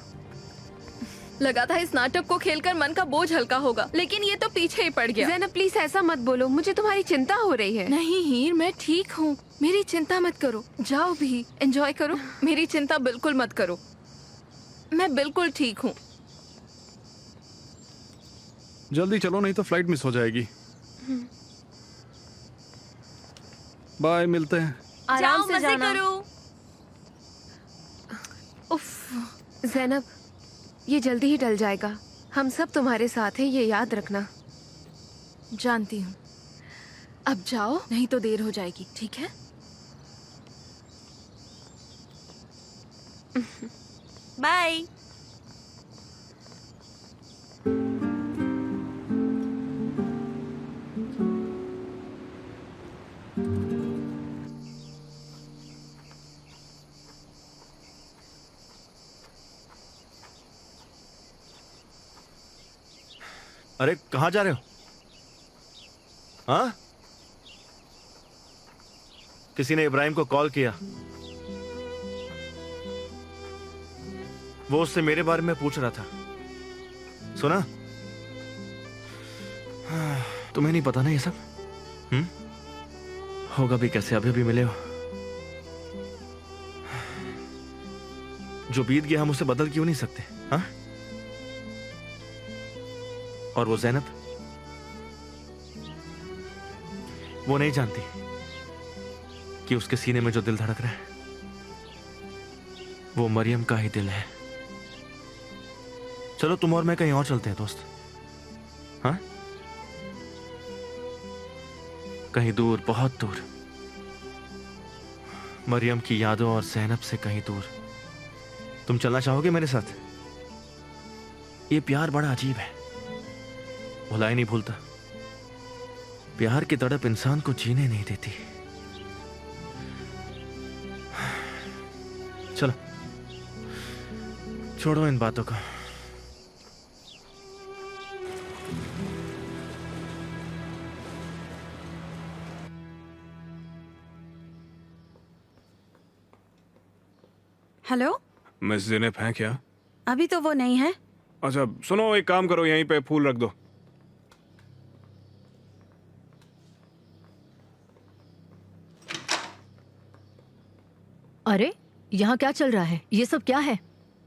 लगा था इस नाटक को खेलकर मन का बोझ हल्का होगा, लेकिन ये तो पीछे ही पड़ गया। ज़ैनब प्लीज ऐसा मत बोलो, मुझे तुम्हारी चिंता हो रही है। नहीं हीर, मैं ठीक हूँ, मेरी चिंता मत करो। जाओ भी, एंजॉय करो, मेरी चिंता बिल्कुल मत करो। मैं बिल्कुल ठीक हूँ। जल्दी चलो, नहीं तो फ्लाइट मिस हो जाएगी। बाय, मिलते हैं। आराम से जाना। करो। उफ, ज़ैनब, ये जल्दी ही टल जाएगा। हम सब तुम्हारे साथ हैं, ये याद रखना। जानती हूँ। अब जाओ, नहीं तो देर हो जाएगी, ठीक है? बाय। अरे कहाँ जा रहे हो? हाँ? किसी ने इब्राहिम को कॉल किया। वो उससे मेरे बारे में पूछ रहा था। सुना? तुम्हें नहीं पता ना ये सब? होगा भी कैसे, अभी भी मिले हो। जो बीत गया हम उसे बदल क्यों नहीं सकते? हाँ? और वो ज़ैनब, वो नहीं जानती कि उसके सीने में जो दिल धड़क रहा है वो मरियम का ही दिल है। चलो तुम और मैं कहीं और चलते हैं दोस्त। हाँ? कहीं दूर, बहुत दूर, मरियम की यादों और ज़ैनब से कहीं दूर। तुम चलना चाहोगे मेरे साथ? ये प्यार बड़ा अजीब है, भुलाए नहीं भूलता। प्यार की तड़प इंसान को जीने नहीं देती। चलो छोड़ो इन बातों को। हेलो, मिस ज़ैनब हैं क्या? अभी तो वो नहीं है। अच्छा सुनो, एक काम करो, यहीं पे फूल रख दो। अरे यहाँ क्या चल रहा है? ये सब क्या है?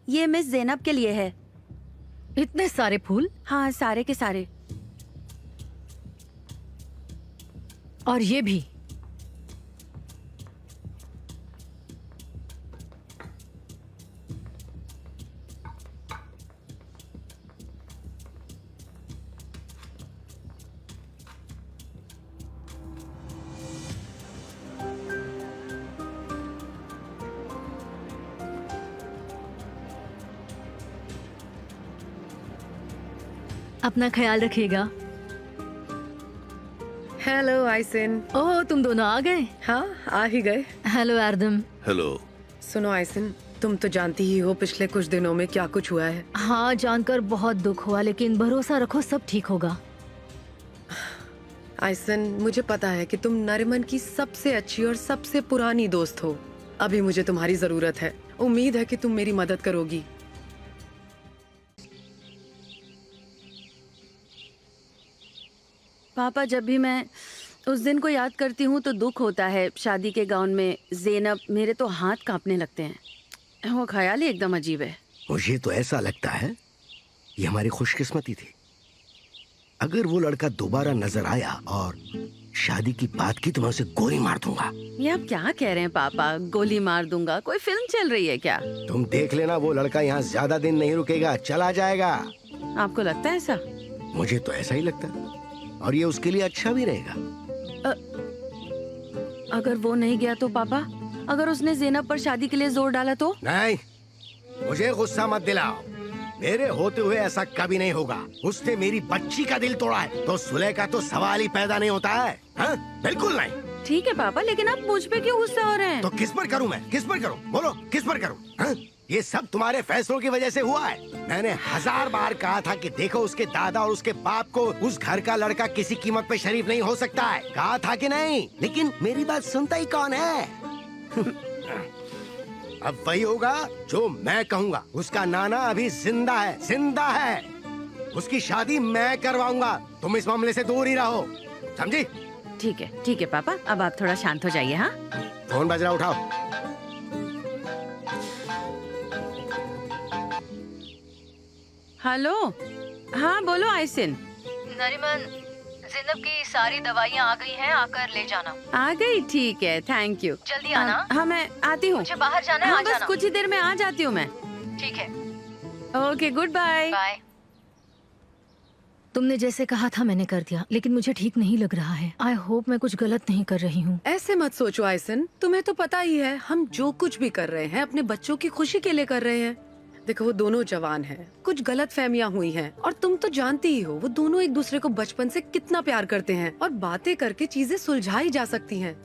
ये मिस ज़ैनब के लिए है। इतने सारे फूल? हाँ, सारे के सारे। और ये भी? अपना ख्याल रखिएगा। Hello Aisin. ओह, तुम दोनों आ गए? हाँ, आ ही गए। हेलो आर्दम। हेलो। सुनो आइसिन, तुम तो जानती ही हो पिछले कुछ दिनों में क्या कुछ हुआ है। हाँ, जानकर बहुत दुख हुआ, लेकिन भरोसा रखो सब ठीक होगा। आइसन, मुझे पता है कि तुम नरिमन की सबसे अच्छी और सबसे पुरानी दोस्त हो। अभी मुझे तुम्हारी जरूरत है। उम्मीद है कि तुम मेरी मदद करोगी। पापा, जब भी मैं उस दिन को याद करती हूँ तो दुख होता है। शादी के गाउन में ज़ेनब, मेरे तो हाथ कांपने लगते हैं। वो ख्याल ही एकदम अजीब है। मुझे तो ऐसा लगता है ये हमारी खुशकिस्मती थी। अगर वो लड़का दोबारा नजर आया और शादी की बात की तो मैं उसे गोली मार दूंगा। ये आप क्या कह रहे हैं पापा? गोली मार दूंगा? कोई फिल्म चल रही है क्या? तुम देख लेना, वो लड़का यहाँ ज्यादा दिन नहीं रुकेगा, चला जाएगा। आपको लगता है ऐसा? मुझे तो ऐसा ही लगता है, और ये उसके लिए अच्छा भी रहेगा। अगर वो नहीं गया तो पापा? अगर उसने ज़ेनब पर शादी के लिए जोर डाला तो? नहीं, मुझे गुस्सा मत दिलाओ। मेरे होते हुए ऐसा कभी नहीं होगा। उसने मेरी बच्ची का दिल तोड़ा है तो सुलह का तो सवाल ही पैदा नहीं होता है। हाँ? बिल्कुल नहीं। ठीक है पापा, लेकिन आप मुझ पे क्यों गुस्सा हो रहे हैं? तो किस पर करूं मैं? किस पर करूं? बोलो, किस पर करूं? हाँ? ये सब तुम्हारे फैसलों की वजह से हुआ है। मैंने 1000 बार कहा था कि देखो, उसके दादा और उसके बाप को उस घर का लड़का किसी कीमत पे शरीफ नहीं हो सकता है। कहा था कि नहीं? लेकिन मेरी बात सुनता ही कौन है? अब वही होगा जो मैं कहूँगा। उसका नाना अभी जिंदा है, जिंदा है। उसकी शादी मैं करवाऊंगा। तुम इस मामले से दूर ही रहो, समझी? ठीक है पापा, अब आप थोड़ा शांत हो जाइए। हाँ, फोन बज रहा, उठाओ। हेलो। हाँ बोलो आइसिन। नरिमन, ज़ेनब की सारी दवाइयाँ आ गई हैं, आकर ले जाना। आ गई? ठीक है, थैंक यू। जल्दी आना। हाँ, मैं आती हूँ। मुझे बाहर जाना है, हाँ, आ बस जाना। कुछ ही देर में आ जाती हूँ मैं। ठीक है। Okay, goodbye. बाय। तुमने जैसे कहा था मैंने कर दिया, लेकिन मुझे ठीक नहीं लग रहा है। आई होप मैं कुछ गलत नहीं कर रही हूँ। ऐसे मत सोचो आइसन, तुम्हें तो पता ही है हम जो कुछ भी कर रहे हैं अपने बच्चों की खुशी के लिए कर रहे हैं। देखो, वो दोनों जवान हैं, कुछ गलत फहमियां हुई हैं, और तुम तो जानती ही हो वो दोनों एक दूसरे को बचपन से कितना प्यार करते हैं, और बातें करके चीजें सुलझाई जा सकती हैं।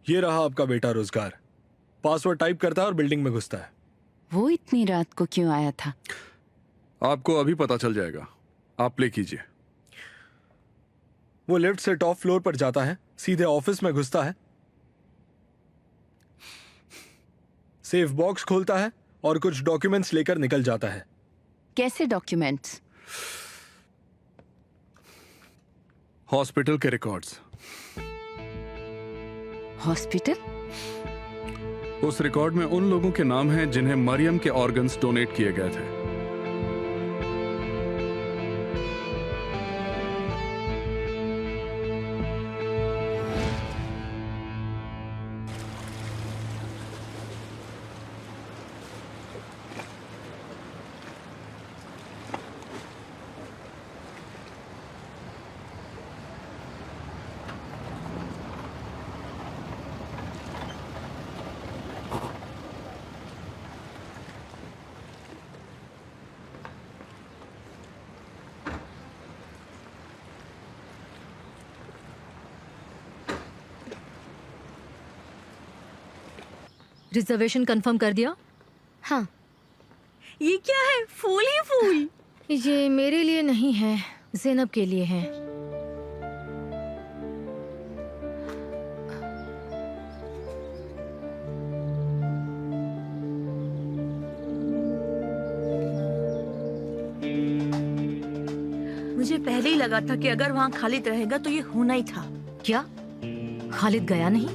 ये रहा आपका बेटा रोजगार। पासवर्ड टाइप करता है और बिल्डिंग में घुसता है। वो इतनी रात को क्यों आया था? आपको अभी पता चल जाएगा। आप प्ले कीजिए। वो लिफ्ट से टॉप फ्लोर पर जाता है, सीधे ऑफिस में घुसता है, सेफ बॉक्स खोलता है और कुछ डॉक्यूमेंट्स लेकर निकल जाता है। कैसे डॉक्यूमेंट्स? हॉस्पिटल के रिकॉर्ड्स। हॉस्पिटल? उस रिकॉर्ड में उन लोगों के नाम हैं जिन्हें मरियम के ऑर्गन्स डोनेट किए गए थे। रिजर्वेशन कंफर्म कर दिया? हाँ। ये क्या है? फूल ही फूल। ये मेरे लिए नहीं है, ज़ैनब के लिए है। मुझे पहले ही लगा था कि अगर वहाँ खालिद रहेगा तो ये होना ही था। क्या खालिद गया नहीं?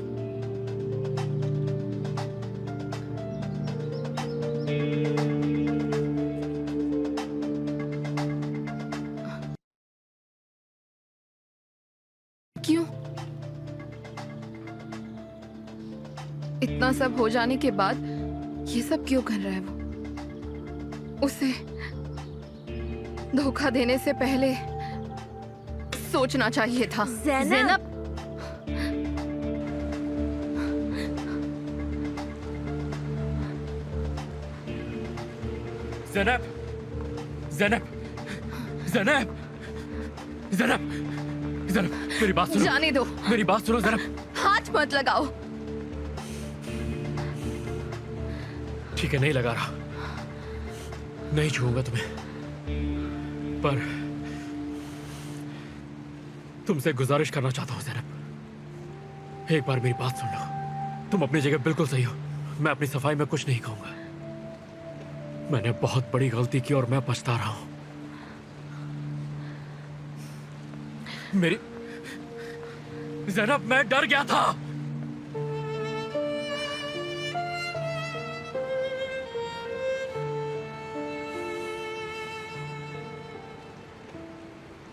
क्यों? इतना सब हो जाने के बाद ये सब क्यों कर रहा है वो? उसे धोखा देने से पहले सोचना चाहिए था। ज़ैनब, ज़ैनब, ज़ैनब, ज़ैनब, ज़ैनब, ज़ैनब, मेरी बात सुनो। जाने दो। मेरी बात सुनो ज़ैनब। हाथ मत लगाओ। ठीक है, नहीं लगा रहा, नहीं छूऊंगा तुम्हें, पर तुमसे गुजारिश करना चाहता हूँ ज़ैनब, एक बार मेरी बात सुन लो। तुम अपनी जगह बिल्कुल सही हो, मैं अपनी सफाई में कुछ नहीं कहूंगा। मैंने बहुत बड़ी गलती की और मैं पछता रहा हूं। मेरी ज़ैनब, मैं डर गया था।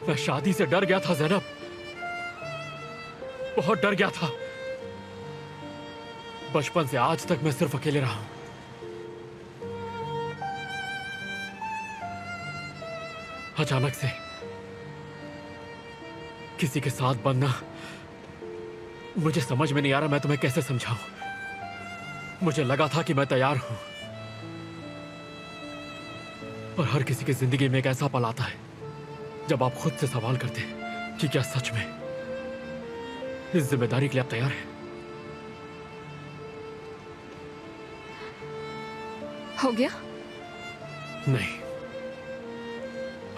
मैं शादी से डर गया था ज़ैनब, बहुत डर गया था। बचपन से आज तक मैं सिर्फ अकेले रहा हूं। अचानक से किसी के साथ बनना, मुझे समझ में नहीं आ रहा मैं तुम्हें कैसे समझाऊं। मुझे लगा था कि मैं तैयार हूं, पर हर किसी की जिंदगी में एक ऐसा पल आता है जब आप खुद से सवाल करते हैं कि क्या सच में इस जिम्मेदारी के लिए आप तैयार हैं? हो गया? नहीं,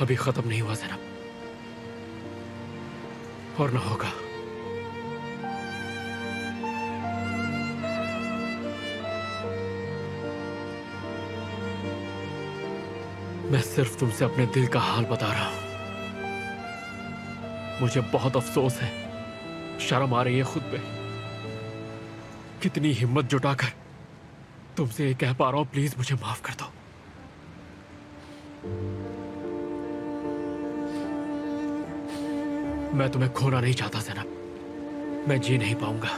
अभी खत्म नहीं हुआ ज़ैनब, और ना होगा। मैं सिर्फ तुमसे अपने दिल का हाल बता रहा हूं। मुझे बहुत अफसोस है, शर्म आ रही है खुद पे। कितनी हिम्मत जुटाकर तुमसे ये कह पा रहा हूं, प्लीज मुझे माफ कर दो। मैं तुम्हें खोना नहीं चाहता ज़ैनब, मैं जी नहीं पाऊंगा।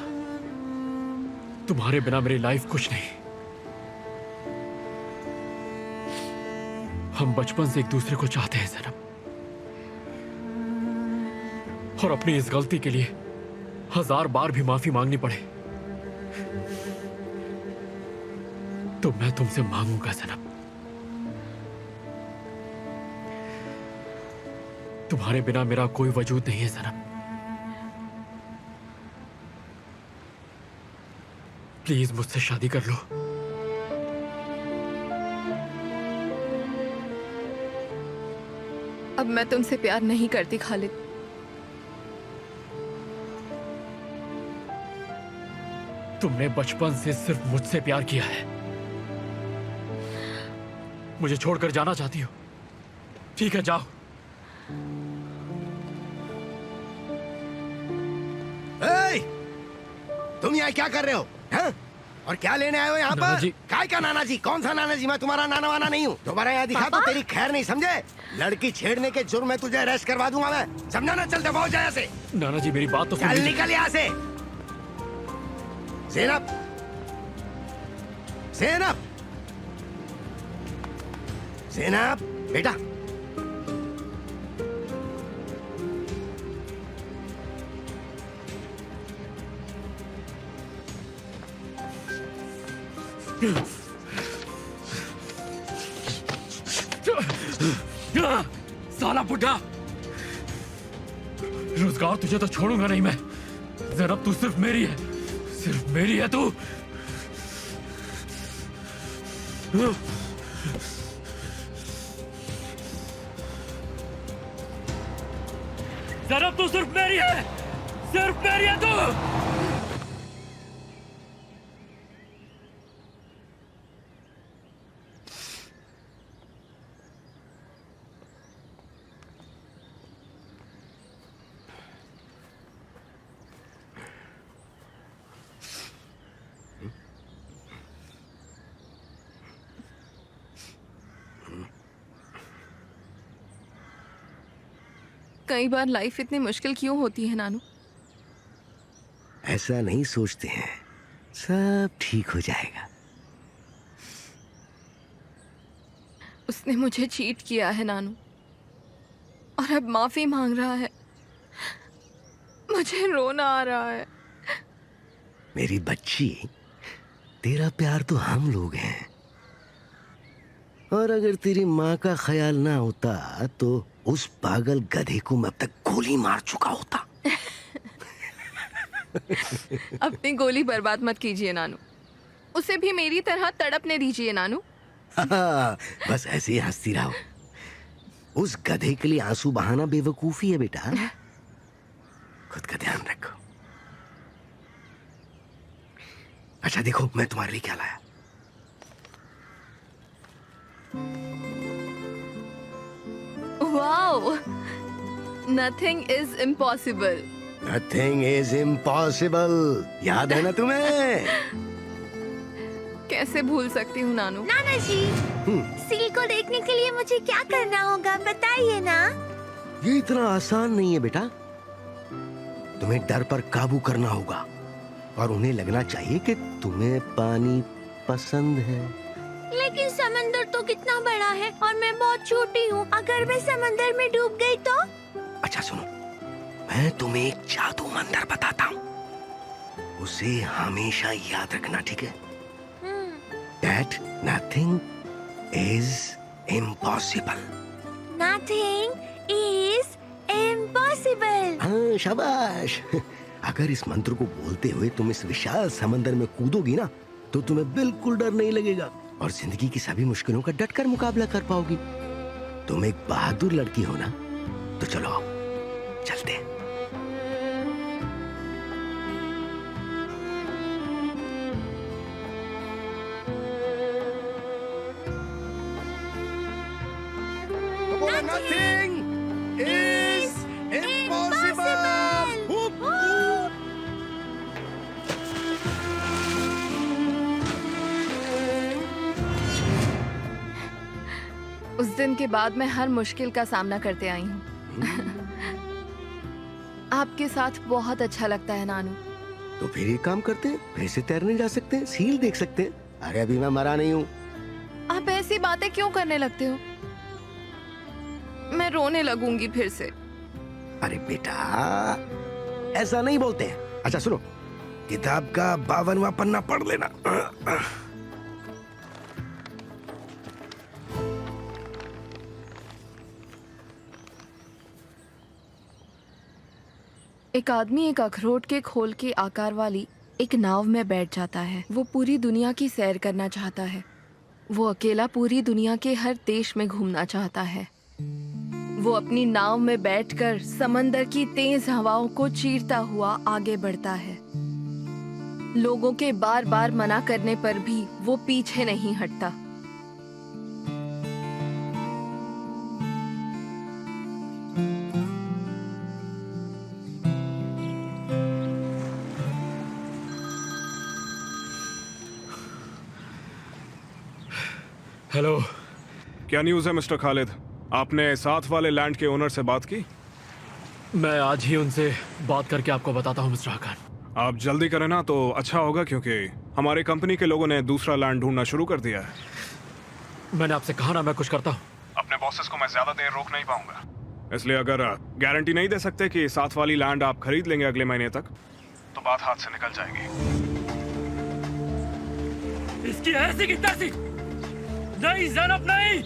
तुम्हारे बिना मेरी लाइफ कुछ नहीं। हम बचपन से एक दूसरे को चाहते हैं ज़ैनब, और अपनी इस गलती के लिए 1000 बार भी माफी मांगनी पड़े तो मैं तुमसे मांगूंगा ज़ैनब। तुम्हारे बिना मेरा कोई वजूद नहीं है ज़ैनब। प्लीज मुझसे शादी कर लो। अब मैं तुमसे प्यार नहीं करती खालिद। तुमने बचपन से सिर्फ मुझसे प्यार किया है। मुझे छोड़कर जाना चाहती हो? ठीक है, जाओ। तुम यहाँ क्या कर रहे हो हैं? और क्या लेने आए हो यहाँ पर? काय का नाना जी? कौन सा नाना जी? मैं तुम्हारा नाना वाना नहीं हूँ। दोबारा यहाँ दिखा तो तेरी खैर नहीं, समझे? लड़की छेड़ने के जुर्म में तुझे अरेस्ट करवा दूंगा मैं, समझा ना? चलते बहुत यहाँ से। नाना जी मेरी बात तो चल निकल यहाँ से। ज़ैनब, ज़ैनब, ज़ैनब बेटा, साला बुढ़ा, रोजगार तुझे तो छोड़ूंगा नहीं मैं। ज़ैनब तू सिर्फ मेरी है, सिर्फ मेरी है तू। जैनब तू सिर्फ मेरी है, सिर्फ मेरी है तू। कई बार लाइफ इतनी मुश्किल क्यों होती है नानू? ऐसा नहीं सोचते हैं, सब ठीक हो जाएगा। उसने मुझे चीट किया है नानू, और अब माफी मांग रहा है। मुझे रोना आ रहा है। मेरी बच्ची, तेरा प्यार तो हम लोग हैं, और अगर तेरी माँ का ख्याल ना होता तो उस पागल गधे को मैं अब तक गोली मार चुका होता। अपनी गोली बर्बाद मत कीजिए नानू, उसे भी मेरी तरह तड़पने दीजिए नानू। बस ऐसे ही हंसती रहो। उस गधे के लिए आंसू बहाना बेवकूफी है बेटा। खुद का ध्यान रखो। अच्छा देखो, मैं तुम्हारे लिए क्या लाया। Wow, nothing is impossible. Nothing is impossible, याद है ना तुम्हें? कैसे भूल सकती हूँ नानू। नाना जी, सील को देखने के लिए मुझे क्या करना होगा बताइए ना। ये इतना आसान नहीं है बेटा। तुम्हें डर पर काबू करना होगा, और उन्हें लगना चाहिए कि तुम्हें पानी पसंद है। लेकिन समंदर तो कितना बड़ा है और मैं बहुत छोटी हूँ। अगर मैं समंदर में डूब गई तो? अच्छा सुनो, मैं तुम्हें एक जादू मंत्र बताता हूँ, उसे हमेशा याद रखना, ठीक है? That nothing is impossible. Nothing is impossible. हाँ, शाबाश। अगर इस मंत्र को बोलते हुए तुम इस विशाल समंदर में कूदोगी ना, तो तुम्हें बिल्कुल डर नहीं लगेगा, और जिंदगी की सभी मुश्किलों का डटकर मुकाबला कर पाओगी। तुम एक बहादुर लड़की हो ना, तो चलो चलते हैं। Nothing is impossible. उस दिन के बाद मैं हर मुश्किल का सामना करते आई हूँ। आपके साथ बहुत अच्छा लगता है नानू। तो फिर एक काम करते हैं, फिर से तैरने जा सकते हैं, सील देख सकते हैं। अरे अभी मैं मरा नहीं हूँ। आप ऐसी बातें क्यों करने लगते हो? मैं रोने लगूंगी फिर से। अरे बेटा, ऐसा नहीं बोलते हैं। अच्छा सुनो, किताब का 52वां पन्ना पढ़ लेना। एक आदमी एक अखरोट के खोल के आकार वाली एक नाव में बैठ जाता है। वो पूरी दुनिया की सैर करना चाहता है। वो अकेला पूरी दुनिया के हर देश में घूमना चाहता है। वो अपनी नाव में बैठकर समंदर की तेज हवाओं को चीरता हुआ आगे बढ़ता है। लोगों के बार बार मना करने पर भी वो पीछे नहीं हटता। हेलो, क्या न्यूज़ है मिस्टर खालिद? आपने साथ वाले लैंड के ओनर से बात की? मैं आज ही उनसे बात करके आपको बताता हूँ मिस्टर खान। आप जल्दी करें ना तो अच्छा होगा, क्योंकि हमारी कंपनी के लोगों ने दूसरा लैंड ढूंढना शुरू कर दिया है। मैंने आपसे कहा ना मैं कुछ करता हूँ। अपने बॉसेस को मैं ज्यादा देर रोक नहीं पाऊंगा, इसलिए अगर गारंटी नहीं दे सकते कि साथ वाली लैंड आप खरीद लेंगे अगले महीने तक, तो बात हाथ से निकल जाएगी। इसकी ऐसी की तैसी नहीं ज़ैनब, नहीं।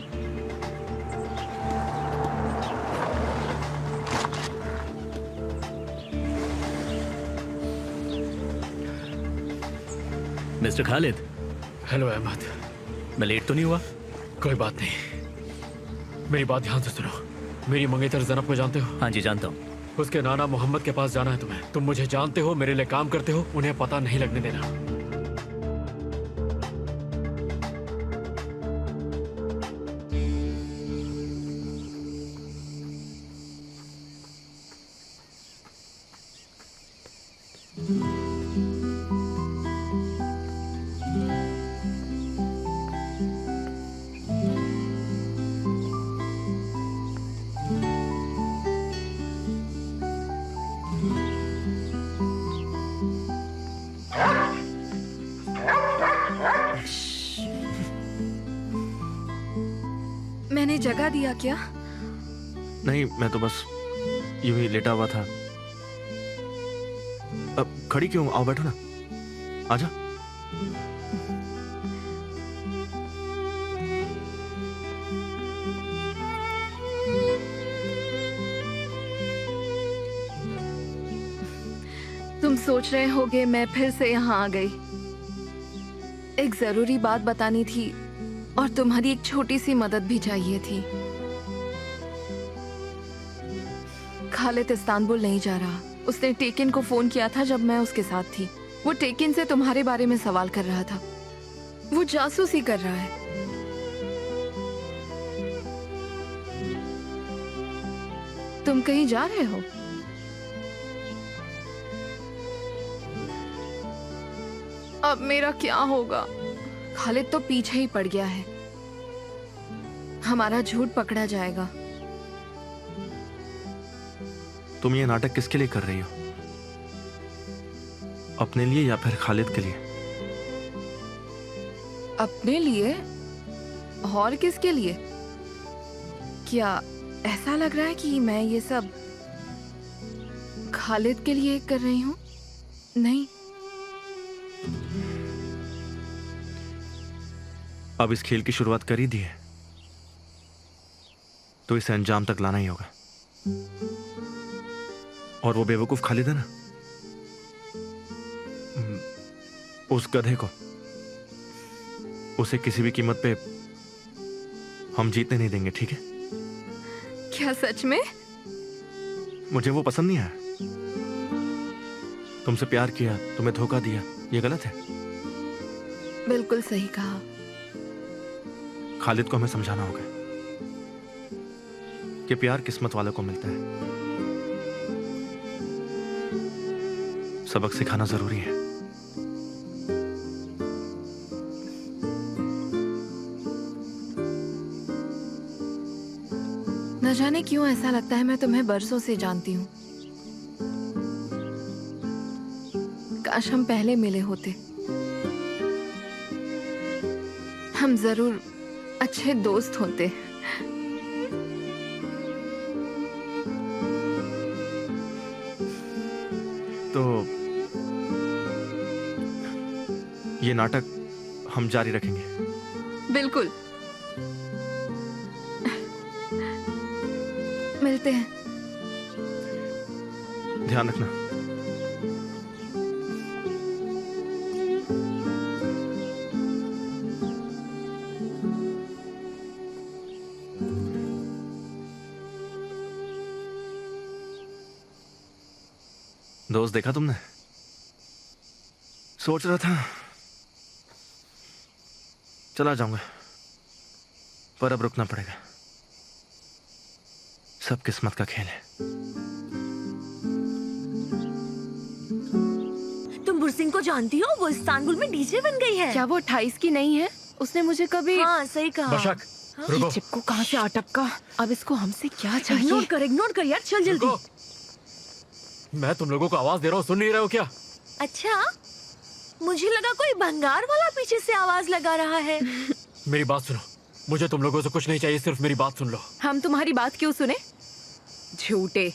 मिस्टर खालिद। हेलो अहमद। मैं लेट तो नहीं हुआ? कोई बात नहीं, मेरी बात ध्यान से सुनो। मेरी मंगेतर ज़ैनब को जानते हो? हाँ जी जानता हूँ। उसके नाना मोहम्मद के पास जाना है तुम्हें। तुम मुझे जानते हो, मेरे लिए काम करते हो, उन्हें पता नहीं लगने देना। मैंने जगह दिया क्या? नहीं, मैं तो बस यूं ही लेटा हुआ था। अब खड़ी क्यों? आओ बैठो ना, आजा। तुम सोच रहे होगे मैं फिर से यहाँ आ गई। एक जरूरी बात बतानी थी और तुम्हारी एक छोटी सी मदद भी चाहिए थी। खालिद इस्तांबुल नहीं जा रहा। उसने टेकिन को फोन किया था जब मैं उसके साथ थी। वो टेकिन से तुम्हारे बारे में सवाल कर रहा था। वो जासूसी कर रहा है। तुम कहीं जा रहे हो? अब मेरा क्या होगा? खालिद तो पीछे ही पड़ गया है। हमारा झूठ पकड़ा जाएगा। तुम ये नाटक किसके लिए कर रही हो? अपने लिए या फिर खालिद के लिए? अपने लिए? और किसके लिए? क्या ऐसा लग रहा है कि मैं ये सब खालिद के लिए कर रही हूँ? नहीं। अब इस खेल की शुरुआत कर ही दी है तो इसे अंजाम तक लाना ही होगा। और वो बेवकूफ खालिद है ना, उस गधे को, उसे किसी भी कीमत पे हम जीतने नहीं देंगे, ठीक है? क्या सच में? मुझे वो पसंद नहीं आया। तुमसे प्यार किया, तुम्हें धोखा दिया, ये गलत है। बिल्कुल सही कहा। खालिद को हमें समझाना होगा कि प्यार किस्मत वालों को मिलता है। सबक सिखाना जरूरी है। न जाने क्यों ऐसा लगता है मैं तुम्हें बरसों से जानती हूँ। काश हम पहले मिले होते। हम जरूर अच्छे दोस्त होते। तो ये नाटक हम जारी रखेंगे। बिल्कुल। मिलते हैं। ध्यान रखना। दोस्त, देखा तुमने? सोच रहा था चला जाऊंगा, पर अब रुकना पड़ेगा। सब किस्मत का खेल है। तुम बुरसिंग को जानती हो? वो इस्तांबुल में डीजे बन गई है। क्या वो 28 की नहीं है? उसने मुझे कभी... हाँ सही कहा। बशक, ये चिपको कहाँ से अटका? अब इसको हमसे क्या चाहिए? इग्नोर कर यार, चल जल्दी। मैं तुम लोगों को आवाज दे रहा हूँ, सुन नहीं रहे हो क्या? अच्छा, मुझे लगा कोई भंगार वाला पीछे से आवाज लगा रहा है। मेरी बात सुनो, मुझे तुम लोगों से कुछ नहीं चाहिए, सिर्फ मेरी बात सुन लो। हम तुम्हारी बात क्यों सुने? झूठे।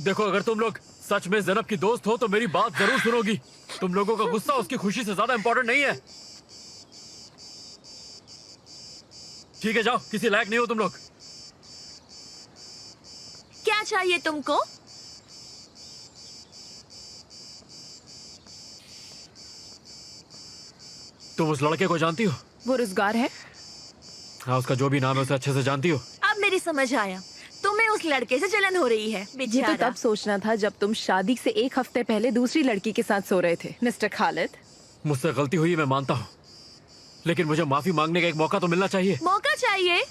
देखो, अगर तुम लोग सच में ज़ैनब की दोस्त हो तो मेरी बात जरूर सुनोगी। तुम लोगों का गुस्सा उसकी खुशी से ज्यादा इंपॉर्टेंट नहीं है। ठीक है, जाओ, किसी लायक नहीं हो तुम लोग। क्या चाहिए तुमको? तुम उस लड़के को जानती हो वो रोजगार है? हाँ, उसका जो भी नाम है उसे अच्छे से जानती हो। अब मेरी समझ आया, तुम्हें उस लड़के से जलन हो रही है। ये तो बेचारा। तब सोचना था जब तुम शादी से 1 हफ्ते पहले दूसरी लड़की के साथ सो रहे थे। मिस्टर खालिद, मुझसे गलती हुई, मैं मानता हूँ, लेकिन मुझे माफी मांगने का एक मौका तो मिलना चाहिए। मौका चाहिए?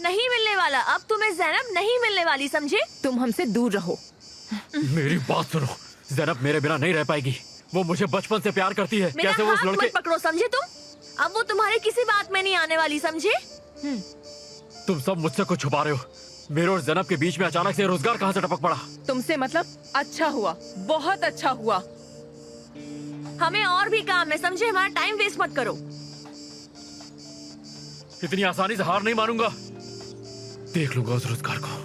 नहीं मिलने वाला। अब तुम्हें ज़ैनब नहीं मिलने वाली, समझे? तुम हमसे दूर रहो। मेरी बात सुनो, ज़ैनब मेरे बिना नहीं रह पाएगी। वो मुझे बचपन से प्यार करती है। मेरा कैसे वो उस हाथ लड़के... मत पकड़ो, समझे तुम? अब वो तुम्हारे किसी बात में नहीं आने वाली, समझे? तुम सब मुझसे कुछ छुपा रहे हो। मेरे और ज़ैनब के बीच में अचानक से रोजगार कहाँ से टपक पड़ा? तुमसे मतलब? अच्छा हुआ, बहुत अच्छा हुआ। हमें और भी काम है, समझे? हमारा टाइम वेस्ट मत करो। इतनी आसानी से हार नहीं मानूंगा। देख लूंगा उस रोजगार को।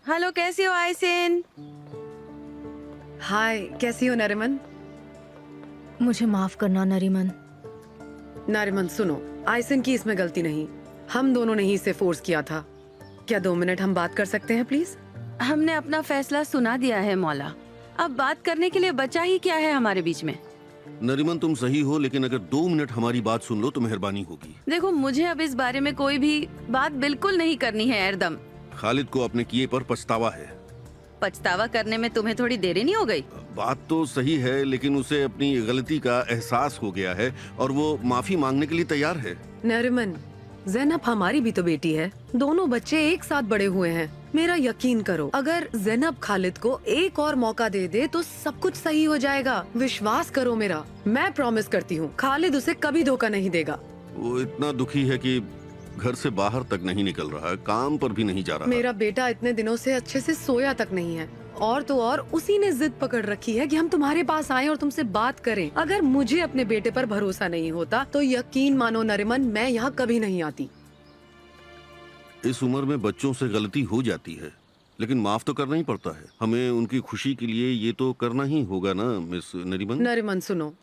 हेलो, कैसी हो आयसिन? हाय, कैसी हो नरिमन? मुझे माफ करना नरीमन। नरिमन सुनो, आयसिन की इसमें गलती नहीं। हम दोनों ने ही इसे फोर्स किया था। क्या 2 मिनट हम बात कर सकते हैं प्लीज? हमने अपना फैसला सुना दिया है मौला। अब बात करने के लिए बचा ही क्या है हमारे बीच में? नरिमन तुम सही हो, लेकिन अगर 2 मिनट हमारी बात सुन लो तो मेहरबानी होगी। देखो, मुझे अब इस बारे में कोई भी बात बिल्कुल नहीं करनी है एरदम। खालिद को अपने किए पर पछतावा है। पछतावा करने में तुम्हें थोड़ी देरी नहीं हो गई? बात तो सही है, लेकिन उसे अपनी गलती का एहसास हो गया है और वो माफी मांगने के लिए तैयार है। नरिमन, ज़ैनब हमारी भी तो बेटी है। दोनों बच्चे एक साथ बड़े हुए हैं। मेरा यकीन करो, अगर ज़ैनब खालिद को एक और मौका दे दे तो सब कुछ सही हो जाएगा। विश्वास करो मेरा, मैं प्रॉमिस करती हूँ, खालिद उसे कभी धोखा नहीं देगा। वो इतना दुखी है कि घर से बाहर तक नहीं निकल रहा है, काम पर भी नहीं जा रहा। मेरा बेटा इतने दिनों से अच्छे से सोया तक नहीं है, और तो और उसी ने जिद पकड़ रखी है कि हम तुम्हारे पास आएं और तुमसे बात करें। अगर मुझे अपने बेटे पर भरोसा नहीं होता तो यकीन मानो नरिमन, मैं यहाँ कभी नहीं आती। इस उम्र में बच्चों से गलती हो जाती है, लेकिन माफ तो करना ही पड़ता है। हमें उनकी खुशी के लिए ये तो करना ही होगा ना मिस नरिमन। नरिमन सुनो,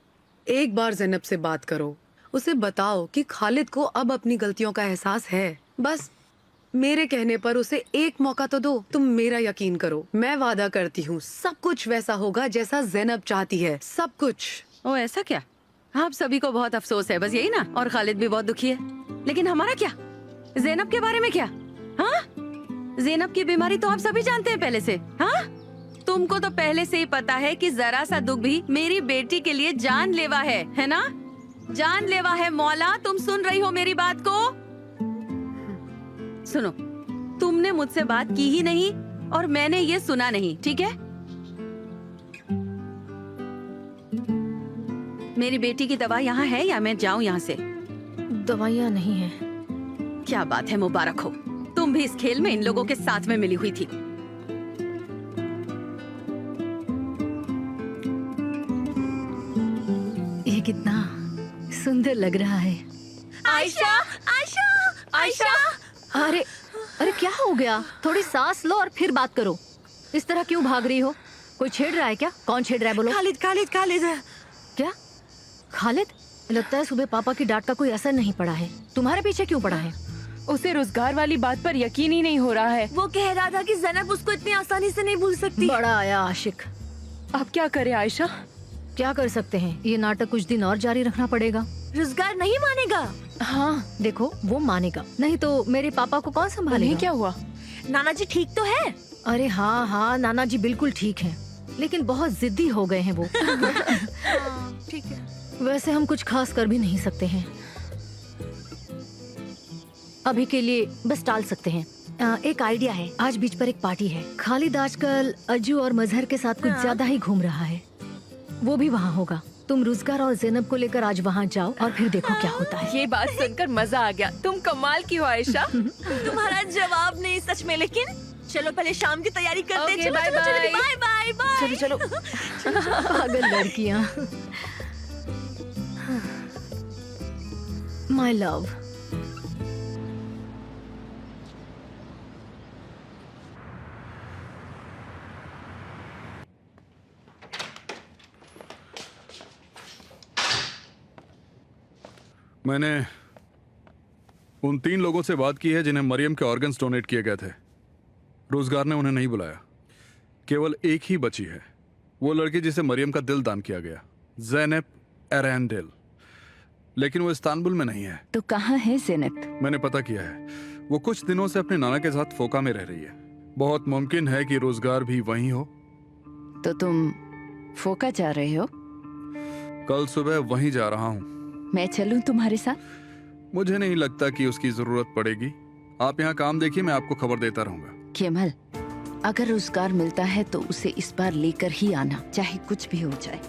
एक बार ज़ैनब से बात करो, उसे बताओ कि खालिद को अब अपनी गलतियों का एहसास है। बस मेरे कहने पर उसे एक मौका तो दो। तुम मेरा यकीन करो, मैं वादा करती हूँ सब कुछ वैसा होगा जैसा ज़ैनब चाहती है, सब कुछ। ओ ऐसा क्या? आप सभी को बहुत अफसोस है, बस यही ना? और खालिद भी बहुत दुखी है, लेकिन हमारा क्या? ज़ैनब के बारे में क्या? हाँ, ज़ैनब की बीमारी तो आप सभी जानते हैं पहले से। हाँ, तुमको तो पहले से ही पता है कि जरा सा दुख भी मेरी बेटी के लिए जानलेवा है ना? जानलेवा है मौला। तुम सुन रही हो मेरी बात को? सुनो, तुमने मुझसे बात की ही नहीं और मैंने ये सुना नहीं, ठीक है? मेरी बेटी की दवा यहाँ है या मैं जाऊँ यहाँ से? दवाइयाँ नहीं है। क्या बात है, मुबारक हो। तुम भी इस खेल में इन लोगों के साथ में मिली हुई थी। ये कितना सुंदर लग रहा है। आयशा, आयशा, आयशा। अरे अरे, क्या हो गया? थोड़ी सांस लो और फिर बात करो। इस तरह क्यों भाग रही हो? कोई छेड़ रहा है क्या? कौन छेड़ रहा है बोलो? खालिद, खालिद, खालिद। क्या खालिद? लगता है सुबह पापा की डांट का कोई असर नहीं पड़ा है। तुम्हारे पीछे क्यों पड़ा है? उसे रोजगार वाली बात पर यकीन ही नहीं हो रहा है। वो कह रहा था कि ज़ैनब उसको इतनी आसानी से नहीं भूल सकती। बड़ा आया आशिक। अब क्या करे आयशा? क्या कर सकते हैं? ये नाटक कुछ दिन और जारी रखना पड़ेगा। रोजगार नहीं मानेगा। हाँ देखो, वो मानेगा, नहीं तो मेरे पापा को कौन संभालेगा? क्या हुआ? नाना जी ठीक तो है? अरे हाँ हाँ, नाना जी बिल्कुल ठीक हैं, लेकिन बहुत जिद्दी हो गए हैं वो। ठीक है। वैसे हम कुछ खास कर भी नहीं सकते हैं, अभी के लिए बस टाल सकते हैं। एक आइडिया है, आज बीच पर एक पार्टी है। खालिद आजकल अज्जू और मजहर के साथ कुछ ज्यादा ही घूम रहा है, वो भी वहाँ होगा। तुम रुज़गार और ज़ैनब को लेकर आज वहाँ जाओ और फिर देखो क्या होता है। ये बात सुनकर मजा आ गया। तुम कमाल की हो आयशा। तुम्हारा जवाब नहीं सच में, लेकिन चलो पहले शाम की तैयारी करते हैं। Bye bye bye bye bye. चलो पागल लड़कियाँ। My love. मैंने उन 3 लोगों से बात की है जिन्हें मरियम के ऑर्गन्स डोनेट किए गए थे। रोजगार ने उन्हें नहीं बुलाया। केवल एक ही बची है, वो लड़की जिसे मरियम का दिल दान किया गया, ज़ैनब एरेंडेल। लेकिन वो इस्तांबुल में नहीं है। तो कहाँ है ज़ैनब? मैंने पता किया है, वो कुछ दिनों से अपने नाना के साथ फोका में रह रही है। बहुत मुमकिन है कि रोजगार भी वहीं हो। तो तुम फोका जा रहे हो? कल सुबह वहीं जा रहा हूँ। मैं चलूं तुम्हारे साथ? मुझे नहीं लगता कि उसकी जरूरत पड़ेगी। आप यहाँ काम देखिए, मैं आपको खबर देता रहूंगा। केमल, अगर रोजगार मिलता है तो उसे इस बार लेकर ही आना, चाहे कुछ भी हो जाए।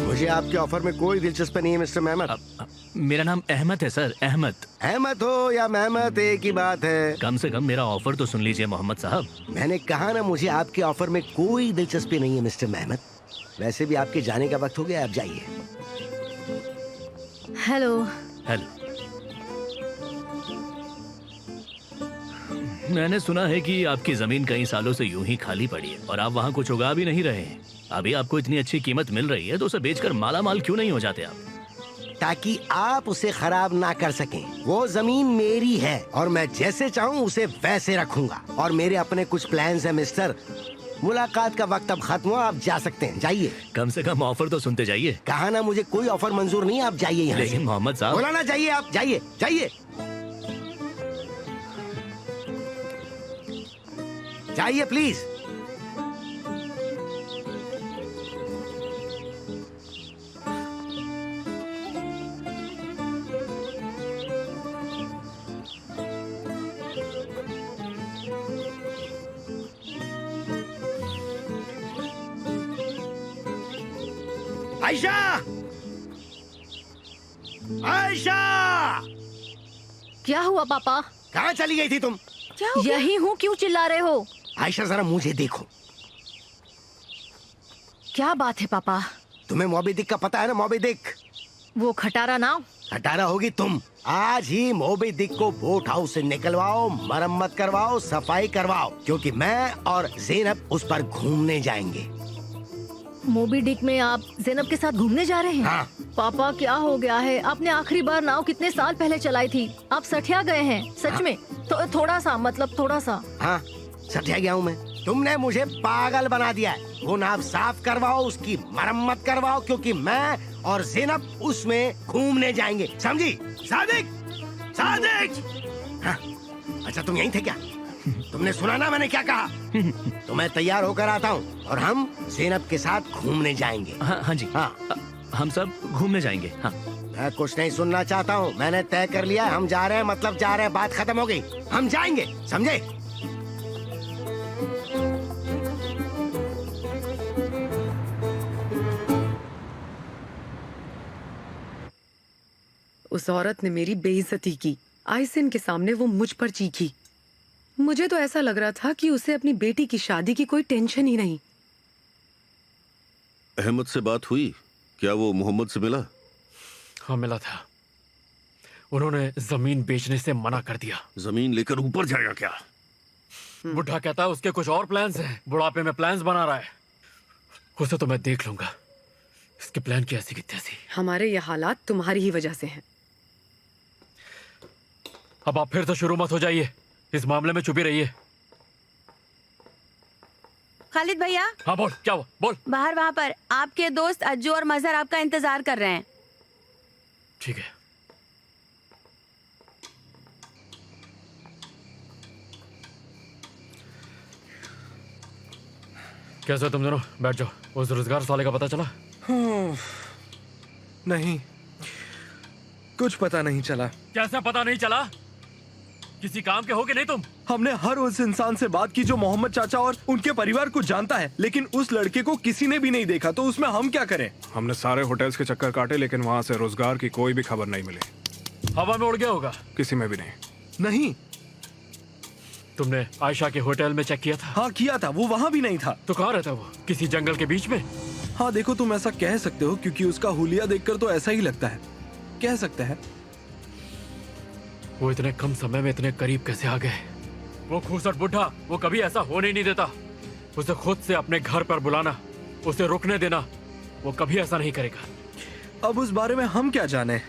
मुझे आपके ऑफर में कोई दिलचस्पी नहीं है मिस्टर मेहमत। मेरा नाम अहमद है सर, अहमद। अहमद हो या मेहमत, एक ही बात है। कम से कम मेरा ऑफर तो सुन लीजिए मोहम्मद साहब। मैंने कहा ना, मुझे आपके ऑफर में कोई दिलचस्पी नहीं है मिस्टर मेहमत। वैसे भी आपके जाने का वक्त हो गया, आप जाइए। हेलो। हेलो। मैंने सुना है कि आपकी जमीन कई सालों से यूं ही खाली पड़ी है और आप वहाँ कुछ उगा भी नहीं रहे हैं। अभी आपको इतनी अच्छी कीमत मिल रही है तो उसे बेचकर माला माल क्यों नहीं हो जाते आप? ताकि आप उसे खराब ना कर सकें। वो जमीन मेरी है और मैं जैसे चाहूँ उसे वैसे रखूंगा। और मेरे अपने कुछ प्लान्स हैं मिस्टर। मुलाकात का वक्त अब खत्म हुआ, आप जा सकते हैं, जाइए। कम से कम ऑफर तो सुनते जाइए। कहा ना, मुझे कोई ऑफर मंजूर नहीं, आप जाइए यहाँ से। लेकिन मोहम्मद साहब। बोला ना, जाइए आप, जाइए जाइए जाइए प्लीज। आयशा, आयशा! क्या हुआ पापा? कहाँ चली गई थी तुम? क्या हो गया? यही हूँ, क्यों चिल्ला रहे हो? आयशा जरा मुझे देखो। क्या बात है पापा? तुम्हें मोबी डिक का पता है ना? मोबी डिक, वो खटारा नाव। खटारा होगी तुम। आज ही मोबी डिक को बोट हाउस से निकलवाओ, मरम्मत करवाओ, सफाई करवाओ, क्योंकि मैं और ज़ैनब उस पर घूमने जाएंगे। मोबी डिक में आप ज़ैनब के साथ घूमने जा रहे हैं? हाँ। पापा क्या हो गया है? आपने आखिरी बार नाव कितने साल पहले चलाई थी? आप सठिया गए हैं सच हाँ। में? तो थोड़ा सा, मतलब थोड़ा सा। हाँ, सठिया गया हूँ मैं। तुमने मुझे पागल बना दिया है। वो नाव साफ करवाओ, उसकी मरम्मत करवाओ, क्योंकि मैं और ज़ैनब उसमें घूमने जाएंगे, समझी? सादिक, सादिक! हाँ, अच्छा तुम यहीं थे क्या? तुमने सुना ना मैंने क्या कहा? तो मैं तैयार होकर आता हूँ और हम ज़ैनब के साथ घूमने जाएंगे। हाँ हाँ जी, हाँ, हम सब घूमने जाएंगे। हाँ, मैं कुछ नहीं सुनना चाहता हूँ। मैंने तय कर लिया, हम जा रहे हैं, मतलब जा रहे हैं, बात खत्म हो गई। हम जाएंगे, समझे? उस औरत ने मेरी बेइज्जती की। आइसिन के सामने वो मुझ पर चीखी। मुझे तो ऐसा लग रहा था कि उसे अपनी बेटी की शादी की कोई टेंशन ही नहीं। अहमद से बात हुई क्या? वो मोहम्मद से मिला? हाँ, मिला था। उन्होंने जमीन बेचने से मना कर दिया। जमीन लेकर ऊपर जाएगा क्या? बुढ़ा कहता है उसके कुछ और प्लान्स हैं। बुढ़ापे में प्लान्स बना रहा है। उसे तो मैं देख लूंगा। इसके प्लान की ऐसी की तैसी। हमारे ये हालात तुम्हारी ही वजह से हैं। अब आप फिर से शुरू मत हो जाइए। इस मामले में चुपी रहिए। खालिद भैया। हाँ बोल, क्या हुआ? बोल। बाहर वहाँ पर आपके दोस्त अज्जू और मजहर आपका इंतजार कर रहे हैं। ठीक है। कैसे तुम दोनों? बैठ जाओ। उस रोजगार साले का पता चला? नहीं, कुछ पता नहीं चला। कैसे पता नहीं चला? किसी काम के हो कि नहीं तुम? हमने हर उस इंसान से बात की जो मोहम्मद चाचा और उनके परिवार को जानता है, लेकिन उस लड़के को किसी ने भी नहीं देखा। तो उसमें हम क्या करें? हमने सारे होटल्स के चक्कर काटे, लेकिन वहाँ से रोजगार की कोई भी खबर नहीं मिली। हवा में उड़ गया होगा। किसी में भी नहीं। नहीं। तुमने आयशा के होटल में चेक किया था? हाँ किया था, वो वहाँ भी नहीं था। तो कहाँ रहता वो? किसी जंगल के बीच में? हाँ देखो, तुम ऐसा कह सकते हो, क्योंकि उसका हुलिया देखकर तो ऐसा ही लगता है। कह सकते हैं। वो इतने कम समय में इतने करीब कैसे आ गए? वो खूसट बुढ़ा, वो कभी ऐसा होने नहीं देता। उसे खुद से अपने घर पर बुलाना, उसे रुकने देना, वो कभी ऐसा नहीं करेगा। अब उस बारे में हम क्या जाने।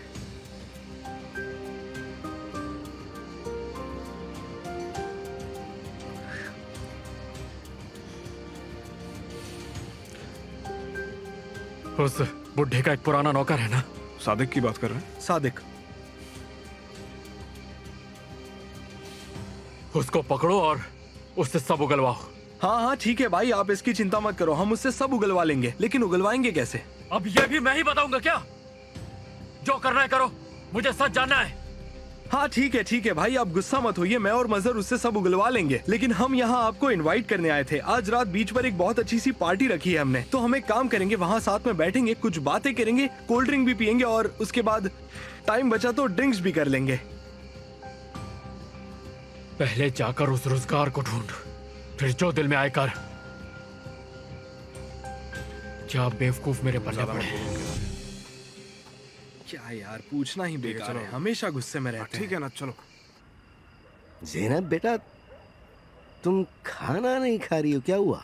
उस बुढ़े का एक पुराना नौकर है ना? सादिक की बात कर रहे हैं? सादिक, उसको पकड़ो और उससे सब उगलवाओ। हाँ हाँ ठीक है भाई, आप इसकी चिंता मत करो, हम उससे सब उगलवा लेंगे। लेकिन उगलवाएंगे कैसे? अब ये भी मैं ही बताऊंगा क्या? जो करना है करो, मुझे सच जानना है। हाँ ठीक है भाई, आप गुस्सा मत होइए, मैं और मजहर उससे सब उगलवा लेंगे। लेकिन हम यहाँ आपको इनवाइट करने आए थे। आज रात बीच पर एक बहुत अच्छी सी पार्टी रखी है हमने, तो हम एक काम करेंगे, वहाँ साथ में बैठेंगे, कुछ बातें करेंगे, कोल्ड ड्रिंक भी पियेंगे और उसके बाद टाइम बचा तो ड्रिंक्स भी कर लेंगे। पहले जाकर उस रोजगार को ढूंढ, फिर जो दिल में आए कर। क्या बेवकूफ मेरे पल्ले पड़े। क्या यार, पूछना ही बेकार है, हमेशा गुस्से में रहते हैं। ठीक है ना, चलो। ज़ैनब बेटा, तुम खाना नहीं खा रही हो, क्या हुआ?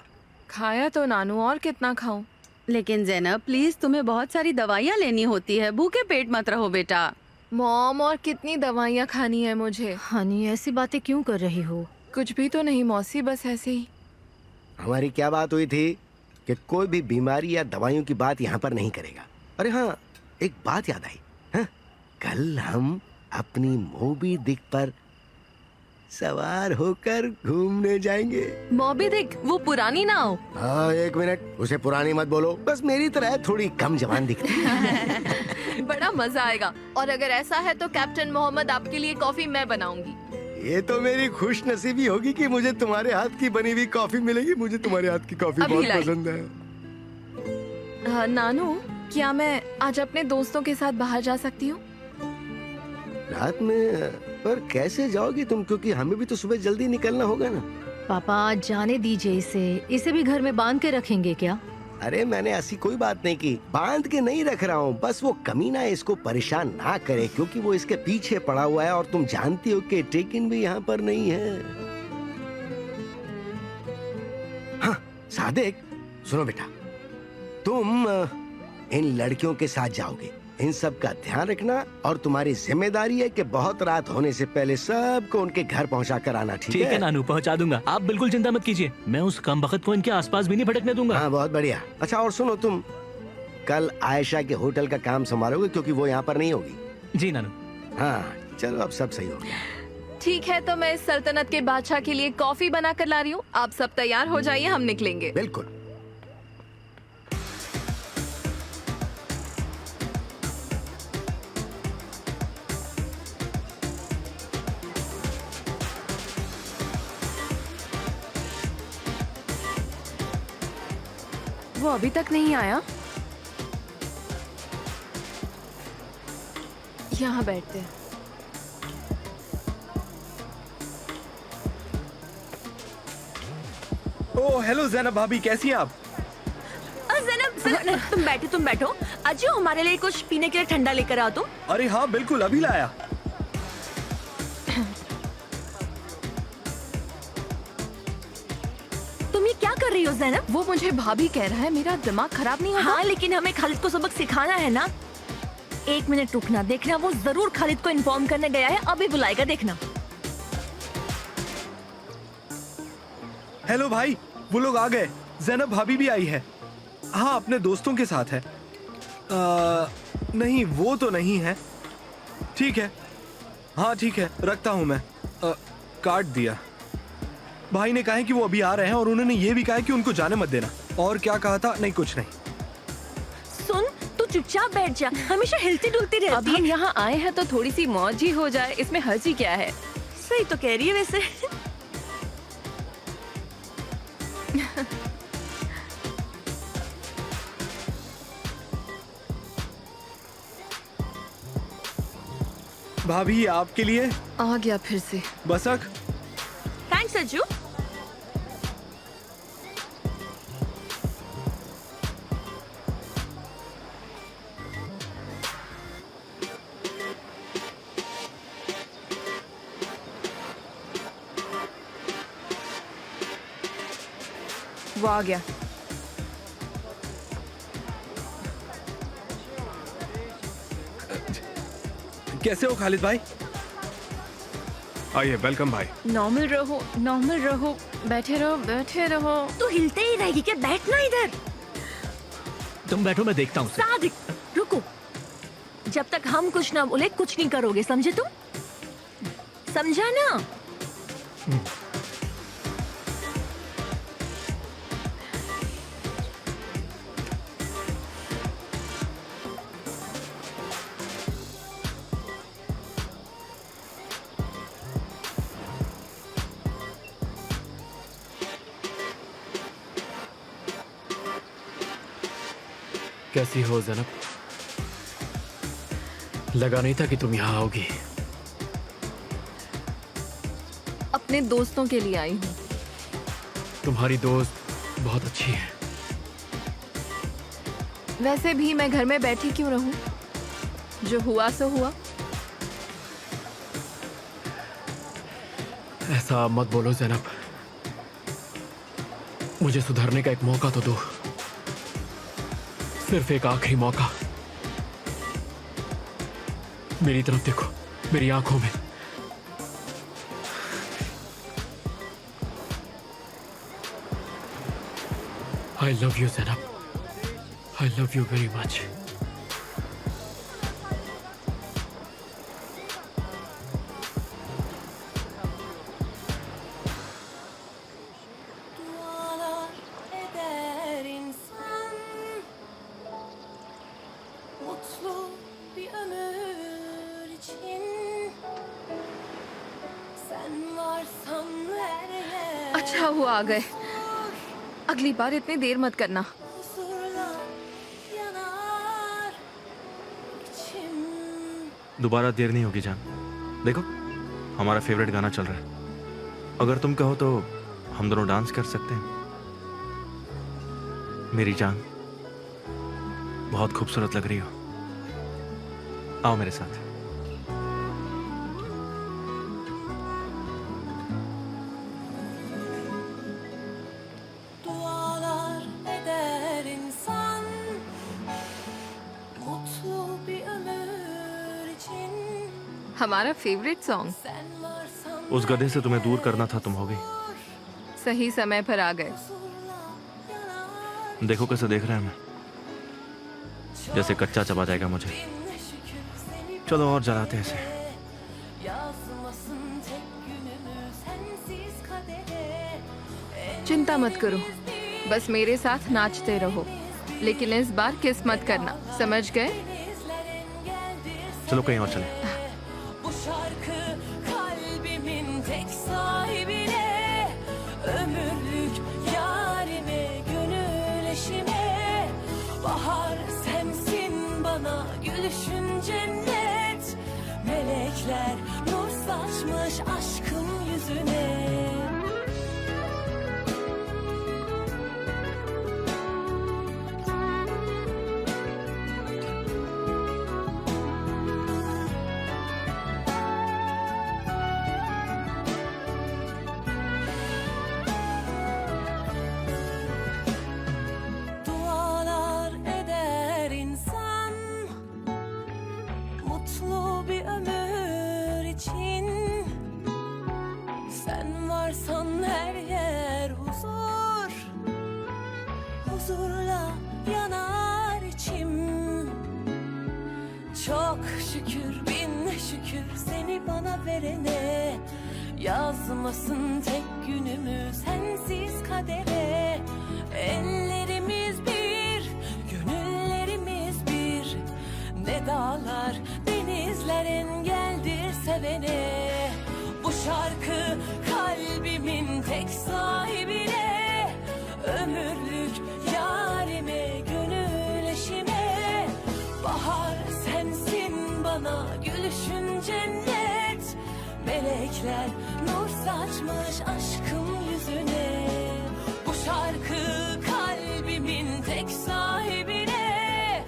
खाया तो नानू, और कितना खाऊं? लेकिन ज़ैनब प्लीज, तुम्हें बहुत सारी दवाइयाँ लेनी होती है, भूखे पेट मत रहो बेटा। मॉम, और कितनी दवाइयाँ खानी है मुझे? हनी, ऐसी बातें क्यों कर रही हो? कुछ भी तो नहीं मौसी, बस ऐसे ही। हमारी क्या बात हुई थी कि कोई भी बीमारी या दवाइयों की बात यहाँ पर नहीं करेगा। अरे हाँ, एक बात याद आई। हाँ? कल हम अपनी मोबी दिक पर सवार होकर घूमने जाएंगे। मॉबी दिक, वो पुरानी ना हो? हाँ, एक मिनट, उसे पुरानी मत बोलो, बस मेरी तरह थोड़ी कम जवान दिखती है। बड़ा मजा आएगा। और अगर ऐसा है तो कैप्टन मोहम्मद, आपके लिए कॉफी मैं बनाऊंगी। ये तो मेरी खुश नसीबी होगी कि मुझे तुम्हारे हाथ की बनी हुई कॉफी मिलेगी। मुझे तुम्हारे हाथ की कॉफी अभी बहुत लाई। पसंद है। नानू, क्या मैं आज अपने दोस्तों के साथ बाहर जा सकती हूँ? रात में? पर कैसे जाओगी तुम, क्योंकि हमें भी तो सुबह जल्दी निकलना होगा ना। पापा, आज जाने दीजिए इसे भी घर में बांध के रखेंगे क्या? अरे मैंने ऐसी कोई बात नहीं की, बांध के नहीं रख रहा हूँ, बस वो कमीना इसको परेशान ना करे, क्योंकि वो इसके पीछे पड़ा हुआ है और तुम जानती हो कि टेकिन भी यहाँ पर नहीं है। हाँ सादिक, सुनो बेटा, तुम इन लड़कियों के साथ जाओगे, इन सब का ध्यान रखना और तुम्हारी जिम्मेदारी है कि बहुत रात होने से पहले सबको उनके घर पहुंचा कर आना। ठीक है नानू, पहुंचा दूंगा, आप बिल्कुल चिंता मत कीजिए, मैं उस कम बख्त को इनके आसपास भी नहीं भटकने दूंगा। हाँ बहुत बढ़िया। अच्छा और सुनो, तुम कल आयशा के होटल का काम संभालोगे, क्योंकि वो यहाँ पर नहीं होगी। जी नानू। हाँ चलो, अब सब सही हो गया। ठीक है, तो मैं इस सल्तनत के बादशाह के लिए कॉफी बना कर ला रही हूँ। आप सब तैयार हो जाइए, हम निकलेंगे। बिल्कुल। वो अभी तक नहीं आया। यहाँ बैठते हैं। ओह हेलो ज़ैनब भाभी, कैसी हैं आप? ज़ैनब, तुम बैठो। अजू, हमारे लिए कुछ पीने के लिए ठंडा लेकर आओ तुम। अरे हाँ बिल्कुल, अभी लाया। तुम ये क्या कर रही हो ज़ैनब? वो मुझे भाभी कह रहा है, मेरा दिमाग खराब नहीं होगा? हाँ, लेकिन हमें खालिद को सबक सिखाना है ना। एक मिनट रुकना, देखना वो जरूर खालिद को इन्फॉर्म करने गया है, अभी बुलाएगा, देखना। हेलो भाई, वो लोग आ गए, ज़ैनब भाभी भी आई है। हाँ, अपने दोस्तों के साथ है। नहीं, वो तो नहीं है। ठीक है, हाँ ठीक है, रखता हूँ मैं। काट दिया। भाई ने कहा है कि वो अभी आ रहे हैं और उन्होंने ये भी कहा है कि उनको जाने मत देना। और क्या कहा था? नहीं कुछ नहीं। सुन, तू चुपचाप बैठ जा, हमेशा हिलती डुलती रहती है। अब हम यहाँ आए हैं तो थोड़ी सी मौज ही हो जाए, इसमें हर्ज ही क्या है? सही तो कह रही है वैसे। भाभी आपके लिए आ गया फिर से। बसक। थैंक्स अज्जू। वो आ गया। कैसे हो खालिद भाई? आइए, वेलकम भाई। नॉर्मल रहो, बैठे रहो। तू हिलते ही रहेगी क्या? बैठना इधर। तुम बैठो, मैं देखता हूँ उसे। सादिक रुको, जब तक हम कुछ ना बोले कुछ नहीं करोगे, समझे तुम? समझा ना? कैसी हो ज़ैनब? लगा नहीं था कि तुम यहाँ आओगी। अपने दोस्तों के लिए आई हूँ। तुम्हारी दोस्त बहुत अच्छी है। वैसे भी मैं घर में बैठी क्यों रहूं? जो हुआ सो हुआ। ऐसा मत बोलो ज़ैनब, मुझे सुधरने का एक मौका तो दो, सिर्फ एक आखिरी मौका। मेरी तरफ देखो, मेरी आंखों में। I love you, Zainab. I love you very much. अच्छा हुआ आ गए। अगली बार इतनी देर मत करना। दोबारा देर नहीं होगी जान। देखो, हमारा फेवरेट गाना चल रहा है। अगर तुम कहो तो हम दोनों डांस कर सकते हैं। मेरी जान, बहुत खूबसूरत लग रही हो। आओ मेरे साथ। हमारा फेवरेट सॉन्ग। उस गधे से तुम्हें दूर करना था, तुम हो गई। सही समय पर आ गए। देखो कैसे देख रहा है हमें, जैसे कच्चा चबा जाएगा मुझे। चलो और जलाते हैं इसे। चिंता मत करो, बस मेरे साथ नाचते रहो, लेकिन इस बार किस मत करना, समझ गए? चलो कहीं और चले। Bahar sensin bana, gülüşün cennet. Melekler nur saçmış aşkım yüzüne. Çok şükür, bin şükür seni bana verene. Yazmasın tek günümü sensiz kadere. Ellerimiz bir, gönüllerimiz bir. Ne dağlar, denizler engeldir sevene. Bu şarkı kalbimin tek sahibine. Ömürlük yarime, gönül eşime. Bahar sensin bana, gülüşün cennet. Melekler nur saçmış aşkım yüzüne. Bu şarkı kalbimin tek sahibine.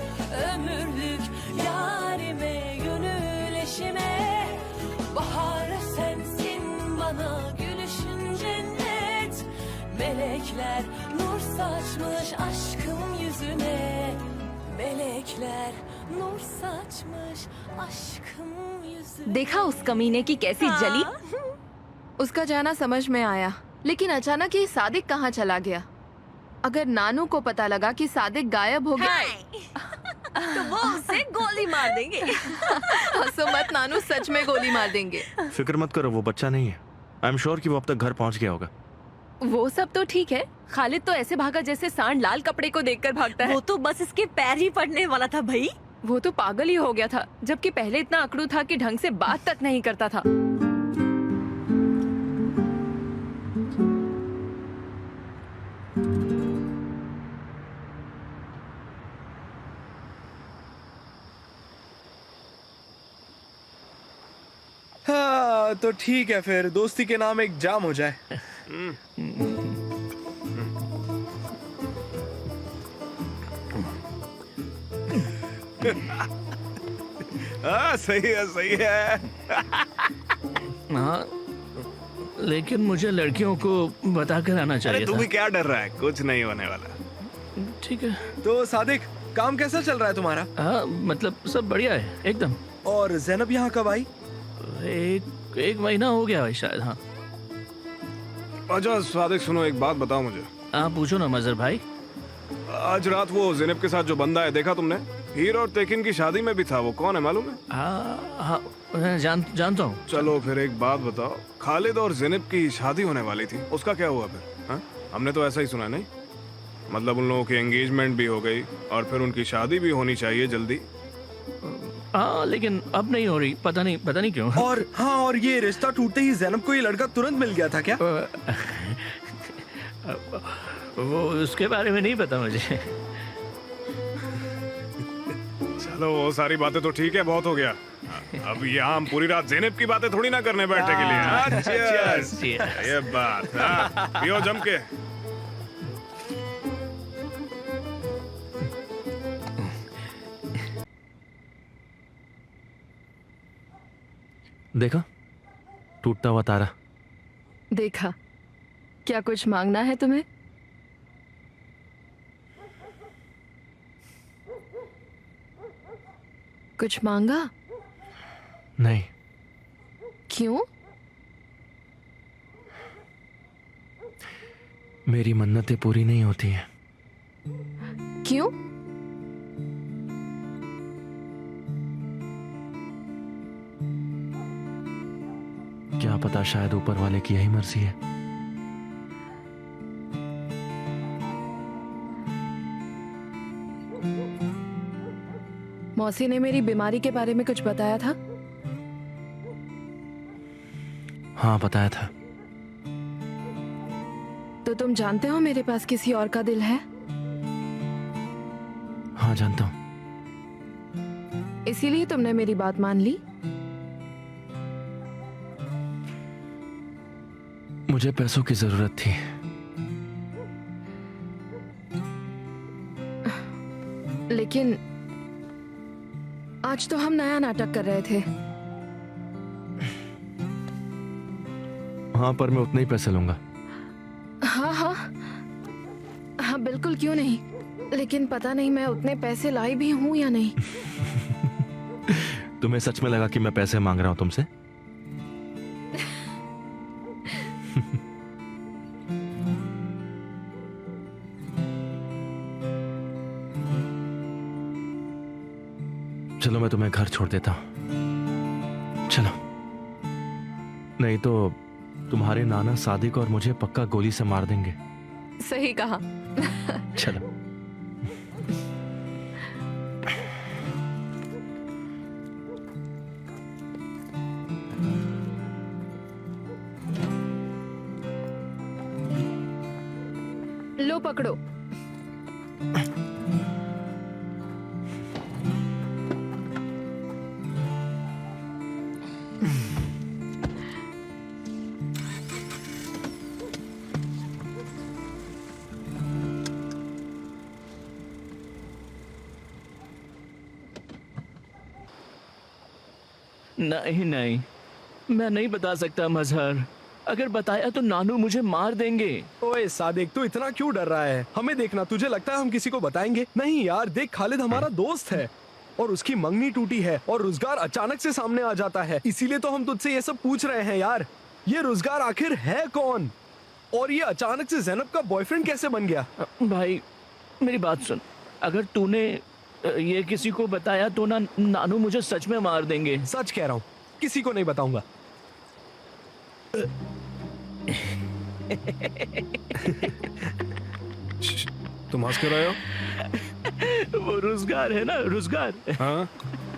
Ömürlük yarime, gönül eşime. Bahar sensin bana, gülüşün cennet. Melekler nur saçmış aşkım yüzüne. Melekler nur saçmış aşkım देखा उस कमीने की कैसी जली। उसका जाना समझ में आया, लेकिन अचानक ये सादिक कहाँ चला गया? अगर नानू को पता लगा कि सादिक गायब हो गया तो वो उसे गोली मार देंगे। हंसो मत नानू, सच में गोली मार देंगे। फिक्र मत करो, वो बच्चा नहीं है। आई एम श्योर कि वो अब तक घर पहुंच गया होगा। वो सब तो ठीक है, खालिद तो ऐसे भागा जैसे सांड लाल कपड़े को देखकर भागता है। वो तो बस इसके पैर ही पड़ने वाला था भाई। वो तो पागल ही हो गया था, जबकि पहले इतना अकड़ू था कि ढंग से बात तक नहीं करता था। हाँ तो ठीक है, फिर दोस्ती के नाम एक जाम हो जाए। हाँ सही है, सही है। हाँ, लेकिन मुझे लड़कियों को बता कर आना चाहिए अरे तू था। भी क्या डर रहा है, कुछ नहीं होने वाला। ठीक है। तो सादिक, काम कैसा चल रहा है तुम्हारा? हाँ मतलब सब बढ़िया है एकदम। और जैनब यहाँ कब आई? एक महीना हो गया है शायद। हाँ अच्छा सादिक सुनो, एक बात बताओ मुझे। आप पूछो ना मजहर भाई। आज रात वो ज़ैनब के साथ जो बंदा है, देखा तुमने? हीर और तेकिन की शादी में भी था। वो कौन है मालूम है? हाँ मैं जानता हूँ। चलो फिर एक बात बताओ, खालिद और ज़ैनब की शादी होने वाली थी, उसका क्या हुआ फिर? हाँ? हमने तो ऐसा ही सुना, नहीं? मतलब उन लोगों की एंगेजमेंट भी हो गई और फिर उनकी शादी भी होनी चाहिए जल्दी। हाँ लेकिन अब नहीं हो रही, पता नहीं क्यों। और हाँ, और ये रिश्ता टूटते ही जैनब को ये लड़का तुरंत मिल गया था क्या? वो उसके बारे में नहीं पता मुझे। चलो वो सारी बातें तो ठीक है, बहुत हो गया। अब यहाँ हम पूरी रात ज़ैनब की बातें थोड़ी ना करने बैठने के लिए। हाँ, cheers। ये बात, हाँ, पियो जम के। देखा, टूटता हुआ तारा। देखा, क्या कुछ मांगना है तुम्हें? कुछ मांगा? नहीं। क्यों? मेरी मन्नतें पूरी नहीं होती हैं। क्यों? क्या पता, शायद ऊपर वाले की यही मर्जी है। मौसी ने मेरी बीमारी के बारे में कुछ बताया था? हाँ बताया था। तो तुम जानते हो मेरे पास किसी और का दिल है? हाँ जानता हूँ। इसीलिए तुमने मेरी बात मान ली? मुझे पैसों की जरूरत थी। लेकिन आज तो हम नया नाटक कर रहे थे। हाँ पर मैं उतने ही पैसे लूंगा। हाँ हाँ हाँ बिल्कुल, क्यों नहीं। लेकिन पता नहीं मैं उतने पैसे लाई भी हूँ या नहीं। तुम्हें सच में लगा कि मैं पैसे मांग रहा हूँ तुमसे? चलो मैं तुम्हें घर छोड़ देता हूँ। चलो, नहीं तो तुम्हारे नाना सादिक और मुझे पक्का गोली से मार देंगे। सही कहा। चलो। लो पकड़ो। नहीं नहीं, मैं नहीं बता सकता मजहर। अगर बताया तो नानू मुझे मार देंगे। ओए सादिक, तू इतना क्यों डर रहा है? हमें देखना, तुझे लगता है हम किसी को बताएंगे? नहीं यार, देख खालिद हमारा दोस्त है। और उसकी मंगनी टूटी है और रोजगार अचानक से सामने आ जाता है। इसीलिए तो हम तुझसे ये सब पूछ रहे हैं यार, ये रोजगार आखिर है कौन और ये अचानक से ज़ैनब का बॉयफ्रेंड कैसे बन गया? भाई मेरी बात सुन, अगर तूने ये किसी को बताया तो ना नानू मुझे सच में मार देंगे। सच कह रहा हूँ, किसी को नहीं बताऊंगा। तुम हंस क्यों रहे हो? वो रोजगार है ना, रोजगार। हाँ?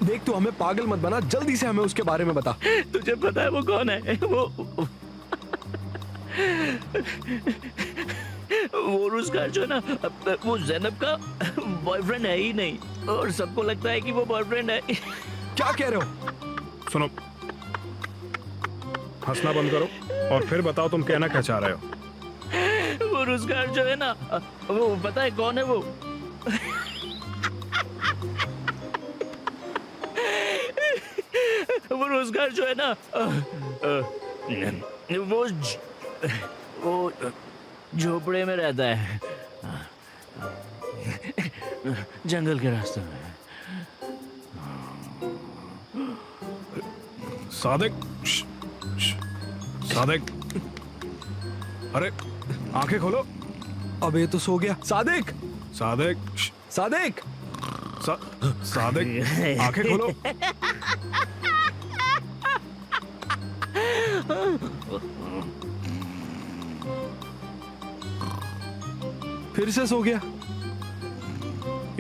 देख तू हमें पागल मत बना, जल्दी से हमें उसके बारे में बता। तुझे पता है वो कौन है? वो रोजगार जो है ना, वो ज़ैनब का बॉयफ्रेंड है ही नहीं और सबको लगता है कि वो बॉयफ्रेंड है। क्या कह रहे हो? सुनो, हंसना बंद करो और फिर बताओ तुम कहना क्या चाह रहे हो। वो रोजगार जो है ना, वो पता है कौन है वो? वो रोजगार जो है ना, वो झोपड़े में रहता है, जंगल के रास्ते में। सादिक, सादिक, अरे आंखें खोलो। अब ये तो सो गया। सादिक, सादिक, सादिक, सादिक, आंखें खोलो। फिर से सो गया।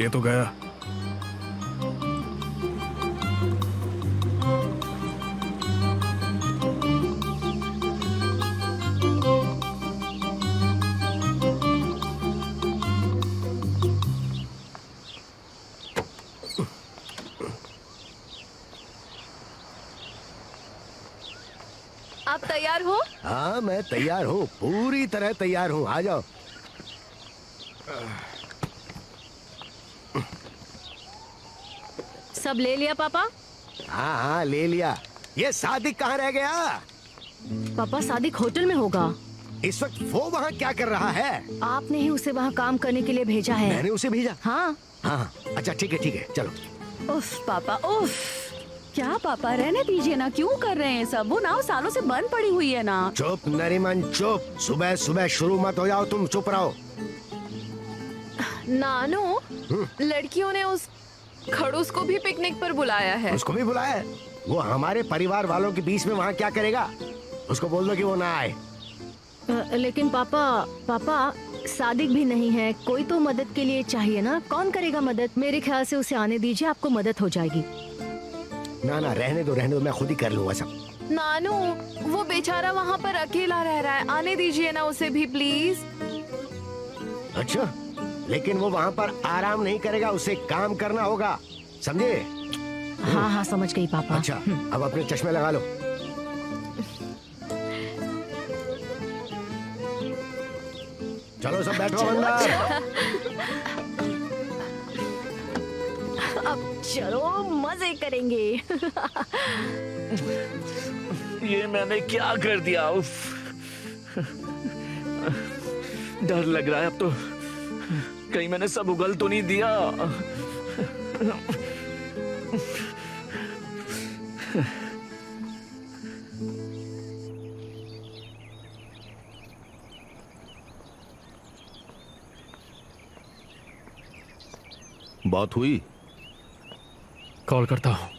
ये तो गया। आप तैयार हो? हाँ मैं तैयार हूँ, पूरी तरह तैयार हूँ। आ जाओ। सब ले लिया पापा? हाँ हाँ ले लिया। ये सादिक कहाँ रह गया? पापा सादिक होटल में होगा। इस वक्त वो वहाँ क्या कर रहा है? आपने ही उसे वहाँ काम करने के लिए भेजा है। मैंने उसे भेजा? हाँ हाँ अच्छा ठीक है चलो। उफ पापा उफ, क्या पापा रहने दीजिए ना, क्यों कर रहे हैं सब? वो नाव सालों से बंद पड़ी हुई है ना। चुप नरीमन चुप, सुबह सुबह शुरू मत हो जाओ, तुम चुप रहो। नानू, लड़कियों ने उस खड़ूस को भी पिकनिक पर बुलाया है। उसको भी बुलाया है? वो हमारे परिवार वालों के बीच में वहाँ क्या करेगा? उसको बोल दो कि वो ना आए। लेकिन पापा सादिक भी नहीं है, कोई तो मदद के लिए चाहिए ना। कौन करेगा मदद? मेरे ख्याल से उसे आने दीजिए, आपको मदद हो जाएगी। ना रहने दो, मैं खुद ही कर लूंगा सब। नानू, वो बेचारा वहाँ पर अकेला रह रहा है, आने दीजिए ना उसे भी प्लीज। अच्छा, लेकिन वो वहाँ पर आराम नहीं करेगा, उसे काम करना होगा, समझे? हाँ हाँ समझ गई पापा। अच्छा अब अपने चश्मे लगा लो। चलो सब बैठो अंदर। अब चलो मजे करेंगे। ये मैंने क्या कर दिया? उफ, डर लग रहा है अब तो, कहीं मैंने सब उगल तो नहीं दिया। बात हुई? कॉल करता हूँ।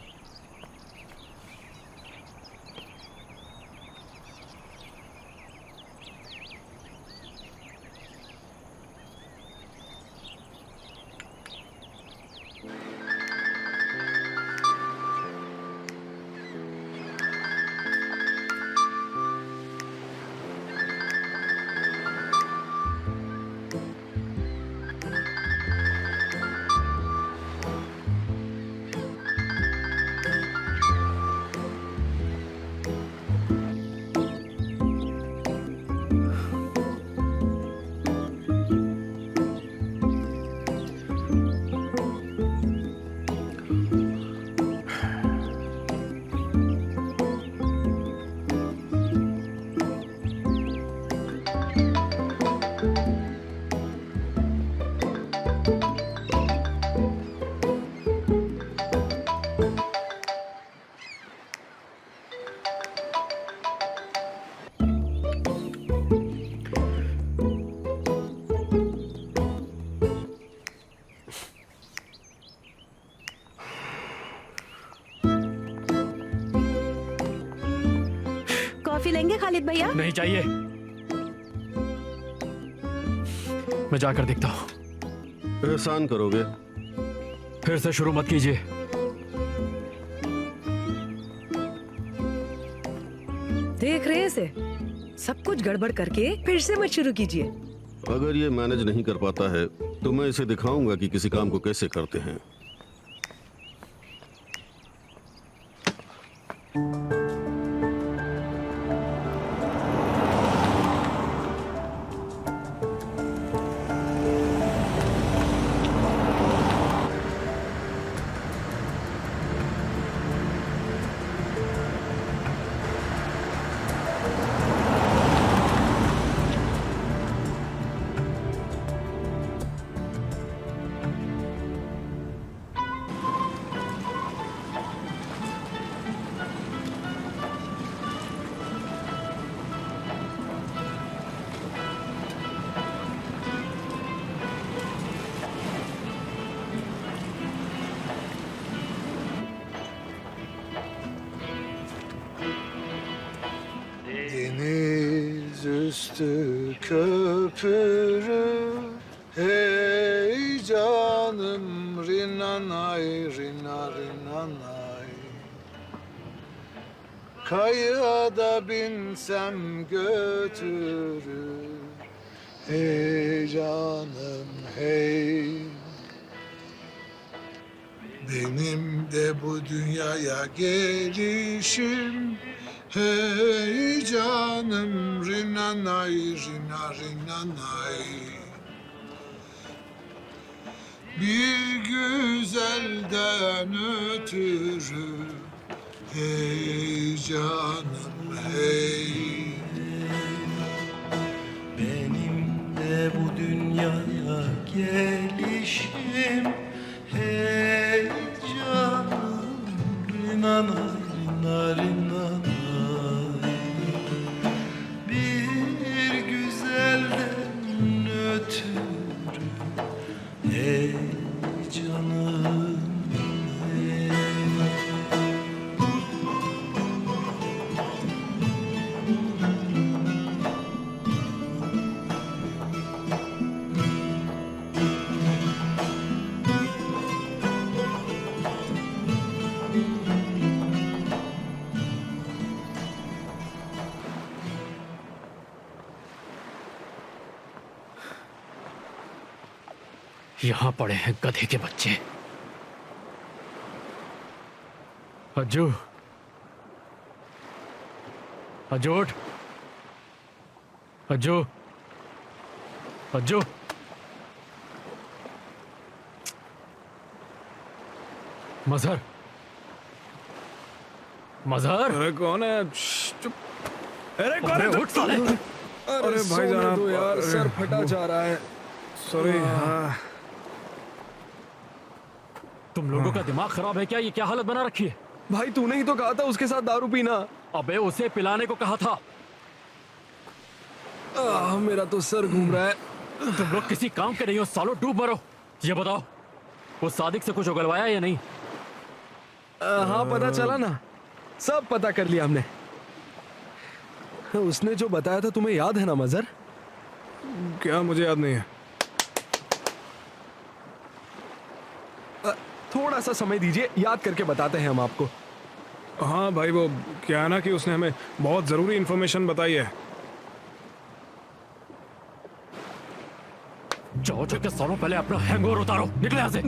कॉफी लेंगे खालिद भैया? नहीं चाहिए, मैं जाकर देखता हूँ। एहसान करोगे? फिर से शुरू मत कीजिए। देख रहे हैं इसे, सब कुछ गड़बड़ करके फिर से मत शुरू कीजिए। अगर ये मैनेज नहीं कर पाता है तो मैं इसे दिखाऊंगा कि किसी काम को कैसे करते हैं। Deniz üstü köpürü, hey canım rinanay rina rinanay. Kayaya da binsem götürür, hey canım hey. Benim de bu dünyaya gelişim, hey canım rinanay rina rinanay. Bir güzelden ötürü, hey canım hey. Benim de bu dünyaya gelişim, hey canım rinanay rina rinanay. Bir güzelden ötürü, hey canım hey. यहाँ पड़े हैं गधे के बच्चे। अज्जू, अज्जू उठ, अज्जू, अज्जू। मजहर, मजहर। अरे कौन है? चुप। अरे कौन है? उठ साले। अरे भाई जान यार, सर फटा जा रहा है। सॉरी। हाँ। तुम लोगों का दिमाग खराब है क्या? ये क्या हालत बना रखी है? भाई तूने ही तो कहा था उसके साथ दारू पीना। अबे उसे पिलाने को कहा था। मेरा तो सर घूम रहा है। तुम लोग किसी काम के नहीं हो सालो, डूब मरो। ये बताओ, वो सादिक से कुछ उगलवाया या नहीं? हाँ पता चला ना, सब पता कर लिया हमने। उसने जो बताया था तुम्हें याद है ना मजहर? क्या? मुझे याद नहीं है। थोड़ा सा समय दीजिए, याद करके बताते हैं हम आपको। हाँ भाई, वो क्या है ना कि उसने हमें बहुत जरूरी इंफॉर्मेशन बताई है। जाओ जाके सालों पहले अपना हैंगओवर उतारो, निकले यहाँ से।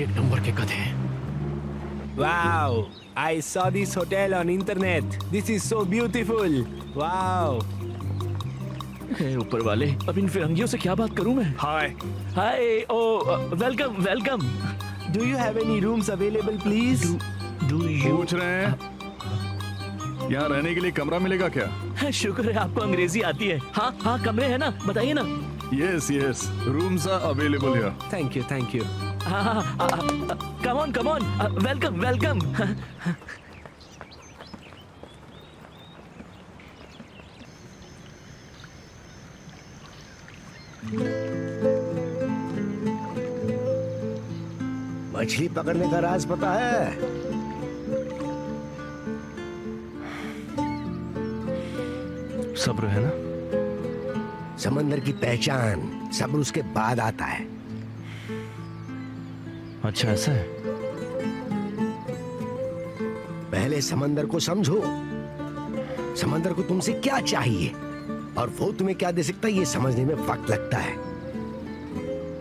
एक नंबर के गधे हैं। Wow, I saw this hotel on internet. This is so beautiful. Wow. ऊपर वाले, अब इन फिरंगियों से क्या बात करूं मैं? Hi. Hi, oh welcome welcome. Do you have any rooms available, please? Do you? पूछ रहे हैं यहाँ रहने के लिए कमरा मिलेगा क्या? शुक्र है आपको अंग्रेजी आती है। हाँ हाँ, कमरे हैं ना, बताइए ना। Yes, yes. Rooms are available here. Thank you, thank you. Come on, come on. Welcome, welcome. मछली पकड़ने का राज पता है? सब्र है ना? समंदर की पहचान सब्र उसके बाद आता है। अच्छा ऐसा है? पहले समंदर को समझो। समंदर को तुमसे क्या चाहिए और वो तुम्हें क्या दे सकता है, ये समझने में वक्त लगता है।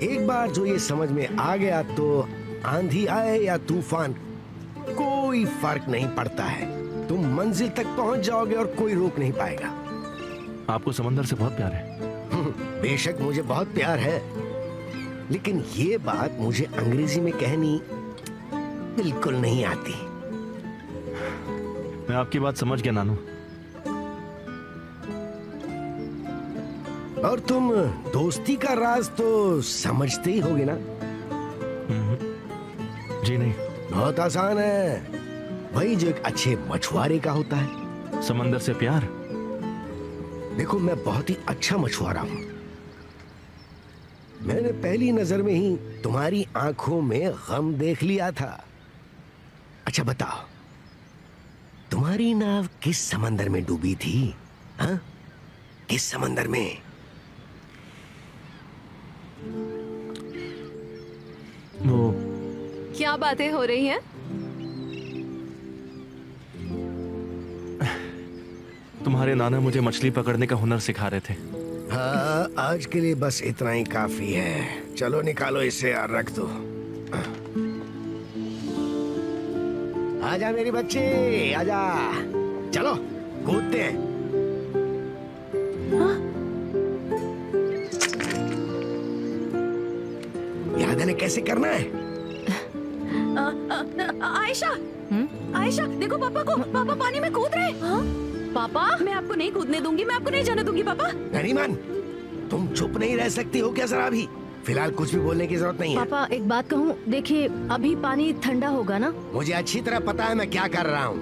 एक बार जो ये समझ में आ गया तो आंधी आए या तूफान कोई फर्क नहीं पड़ता है। तुम मंजिल तक पहुंच जाओगे और कोई रोक नहीं पाएगा। आपको समंदर से बहुत प्यार है? बेशक मुझे बहुत प्यार है, लेकिन ये बात मुझे अंग्रेजी में कहनी बिल्कुल नहीं आती। मैं आपकी बात समझ गया नानू। और तुम दोस्ती का राज तो समझते ही होगे ना? जी नहीं। बहुत आसान है, वही जो एक अच्छे मछुआरे का होता है। समंदर से प्यार? देखो मैं बहुत ही अच्छा मछुआरा हूं। मैंने पहली नजर में ही तुम्हारी आंखों में गम देख लिया था। अच्छा बताओ, तुम्हारी नाव किस समंदर में डूबी थी? हाँ? किस समंदर में? वो क्या बातें हो रही हैं? तुम्हारे नाना मुझे मछली पकड़ने का हुनर सिखा रहे थे। हाँ, आज के लिए बस इतना ही काफी है। चलो निकालो इसे और रख दो। आजा मेरे बच्चे, आजा। चलो कूदते हैं। याद है ना कैसे करना है? आयशा, आयशा देखो पापा को, पापा पानी में कूद रहे हैं। पापा मैं आपको नहीं कूदने दूंगी, मैं आपको नहीं जाने दूंगी पापा। नरीमान, तुम चुप नहीं रह सकती हो क्या जरा भी? फिलहाल कुछ भी बोलने की जरूरत नहीं है। पापा एक बात कहूँ, देखिए अभी पानी ठंडा होगा ना? मुझे अच्छी तरह पता है मैं क्या कर रहा हूँ।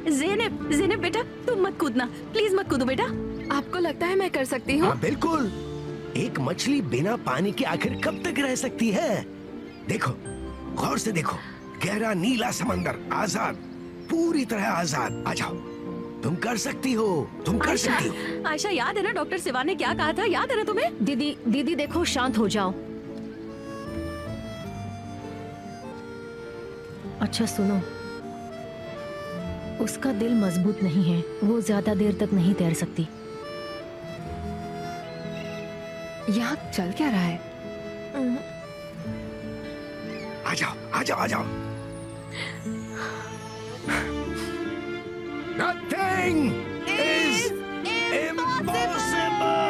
ज़ेनब, ज़ेनब बेटा तुम मत कूदना, प्लीज मत कूदो बेटा। आपको लगता है मैं कर सकती हूँ? हाँ बिल्कुल। एक मछली बिना पानी के आखिर कब तक रह सकती है? देखो, गौर से देखो, गहरा नीला समंदर, आजाद, पूरी तरह आजाद। आ जाओ, तुम कर सकती हो, तुम कर सकती हो। आयशा याद है ना डॉक्टर सिवा ने क्या कहा था, याद है ना तुम्हें? दीदी दीदी देखो, शांत हो जाओ। अच्छा सुनो, उसका दिल मजबूत नहीं है, वो ज्यादा देर तक नहीं तैर सकती। यहाँ चल क्या रहा है? आ जाओ, आ जाओ, आ जाओ। Nothing is impossible.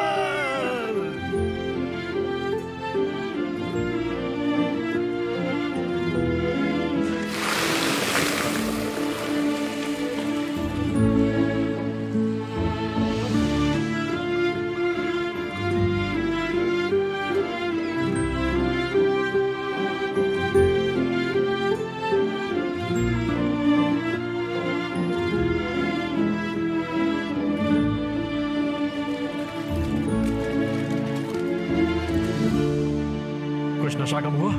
कुछ नशा कम हुआ?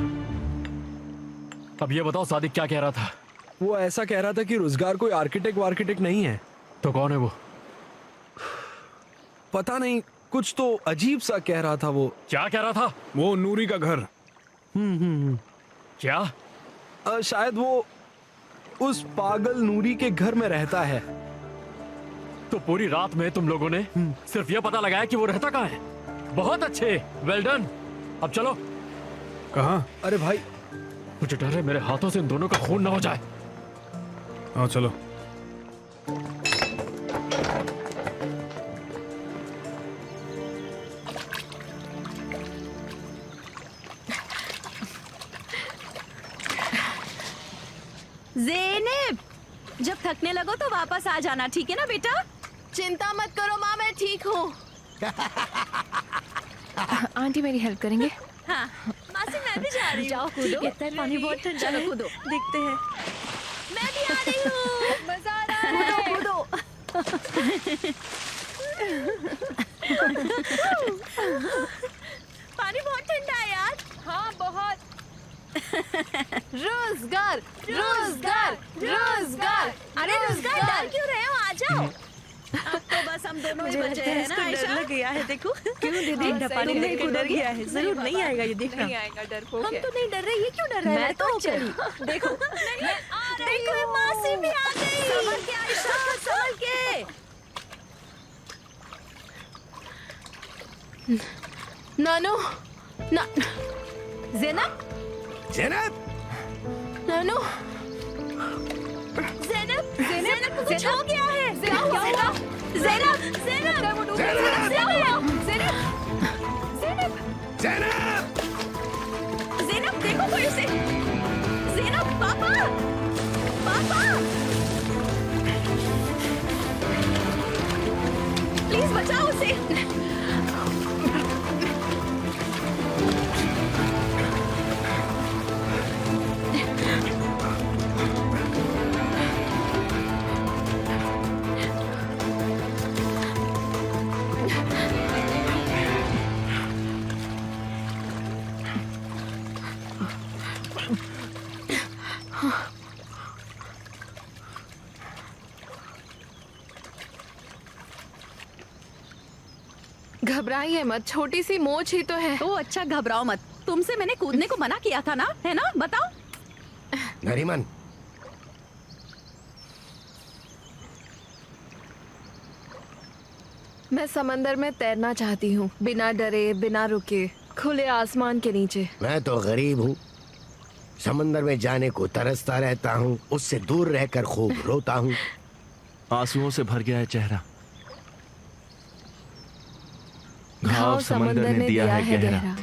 अब ये बताओ सादिक क्या कह रहा था? वो ऐसा कह रहा था कि रोजगार कोई आर्किटेक्ट नहीं है। तो कौन है वो? पता नहीं, कुछ तो अजीब सा कह रहा था वो। क्या कह रहा था? वो नूरी का घर। क्या? शायद वो उस पागल नूरी के घर में रहता है। तो पूरी रात में तुम लोगों ने सिर्फ ये पता लगाया कि वो रहता कहाँ है? बहुत अच्छे, वेल डन। अब चलो। कहाँ? अरे भाई, मुझे डर है मेरे हाथों से इन दोनों का खून ना हो जाए। हाँ चलो। ज़ेनब, जब थकने लगो तो वापस आ जाना, ठीक है ना बेटा? चिंता मत करो माँ, मैं ठीक हूँ। आंटी मेरी हेल्प करेंगे? हाँ, मासी मैं भी जा रही हूँ। जाओ कूदो, कहता है पानी बहुत ठंडा है। चलो कूदो। देखते हैं। मैं भी आ रही हूँ। मजा आ रहा है। कूदो। पानी बहुत ठंडा है यार। हाँ बहुत। रोजगार, रोजगार, रोजगार। अरे रोजगार डाल क्यों रहे हो? आ जाओ। अब तो बस हम दोनों ही मुझे बच्चे लगता है हैं ना इसको डर आयशा? लग गया है, देखो। क्यों दीदी? अंडा पानी तुमने देख के खुद डर गया है, नहीं जरूर नहीं बाबा, आएगा, ये देखना। नहीं आएगा, डरपोक हम है। तो नहीं डर रहे, ये क्यों डर रहा है? मैं तो चली। देखो देखो मासी भी आ गई। संभल के आयशा, संभल के। नानू ना ज़ैनब, ज़ैनब, नानू ज़ैनब, ज़ैनब को कुछ हो गया है। क्या हुआ? ज़ैनब, ज़ैनब, वो डूब गई। ज़ैनब, ज़ैनब, ज़ैनब, देखो कोई उसे। ज़ैनब, पापा, पापा, प्लीज बचाओ उसे। घबराइए मत, छोटी सी मोच ही तो है। ओ अच्छा, घबराओ मत। तुमसे मैंने कूदने को मना किया था ना, है ना? बताओ। नरीमन, मैं समंदर में तैरना चाहती हूँ, बिना डरे, बिना रुके, खुले आसमान के नीचे। मैं तो गरीब हूँ, समंदर में जाने को तरसता रहता हूँ, उससे दूर रहकर खूब रोता हूँ। आंसुओं से भर गया है चेहरा, घाव समंदर ने दिया है गहरा।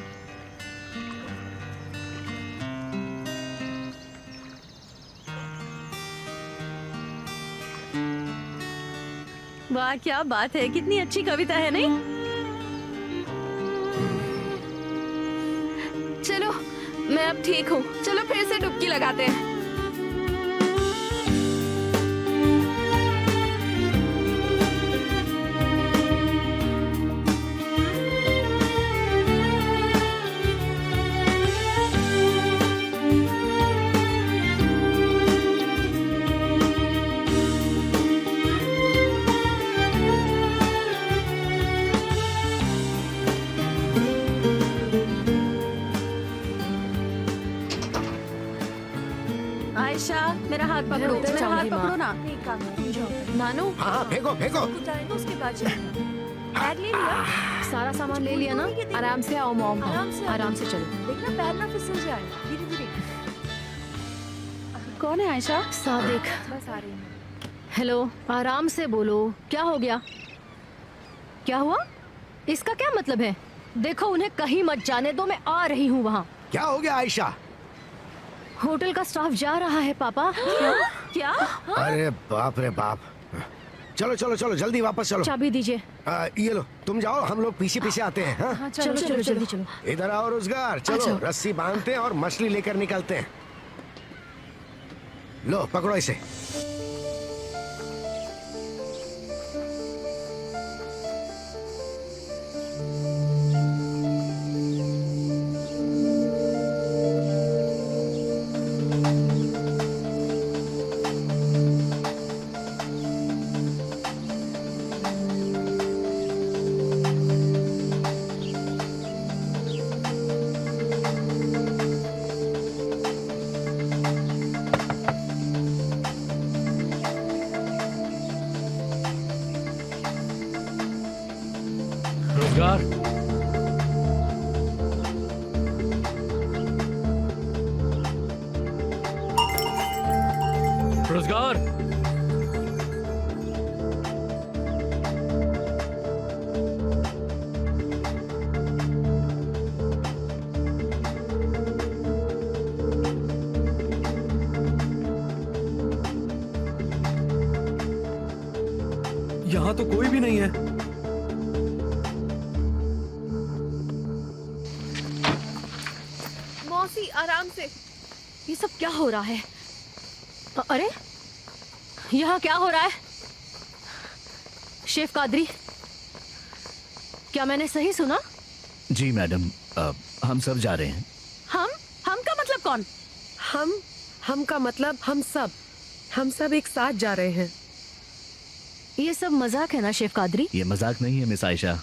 वाह, क्या बात है, कितनी अच्छी कविता है, नहीं? चलो, मैं अब ठीक हूँ, चलो फिर से डुबकी लगाते हैं। आयशा, मेरा हाथ पकड़ो, मैं उतर मेरा हाथ जाऊंगी, पकड़ो माँ। ना। नहीं काम है, तुम जाओ। नानू, हाँ, फेंको फेंको। उतारेंगे उसके बाद चलेंगे। बैग ले लिया? सारा सामान ले लिया ना? आराम से आओ मॉम, आराम से चलो। देखना पैर ना फिसल जाए, धीरे धीरे। कौन है आयशा? सादिक, बस आ रही हूँ। हेलो, आराम से बोलो, क्या हो गया? क्या हुआ? इसका क्या मतलब है? देखो, उन्हें कहीं मत जाने दो, मैं आ रही हूँ वहाँ। क्या हो गया आयशा? होटल का स्टाफ जा रहा है पापा। क्या? अरे बाप रे बाप। चलो चलो चलो, जल्दी वापस चलो। चाबी दीजिए। ये लो, तुम जाओ, हम लोग पीछे पीछे आते हैं। हाँ? चलो चलो जल्दी चलो। इधर आओ रोजगार, चलो रस्सी बांधते हैं और मछली लेकर निकलते हैं। लो पकड़ो इसे। रोजगार, रोजगार, यहाँ तो कोई भी नहीं है। मौसी, आराम से। ये सब क्या हो रहा है? अरे, यहाँ क्या हो रहा है? शेफ कादरी, क्या मैंने सही सुना? जी मैडम, हम सब जा रहे हैं। हम का मतलब कौन? हम का मतलब हम सब एक साथ जा रहे हैं। ये सब मजाक है ना शेफ कादरी? ये मजाक नहीं है मिस आयशा,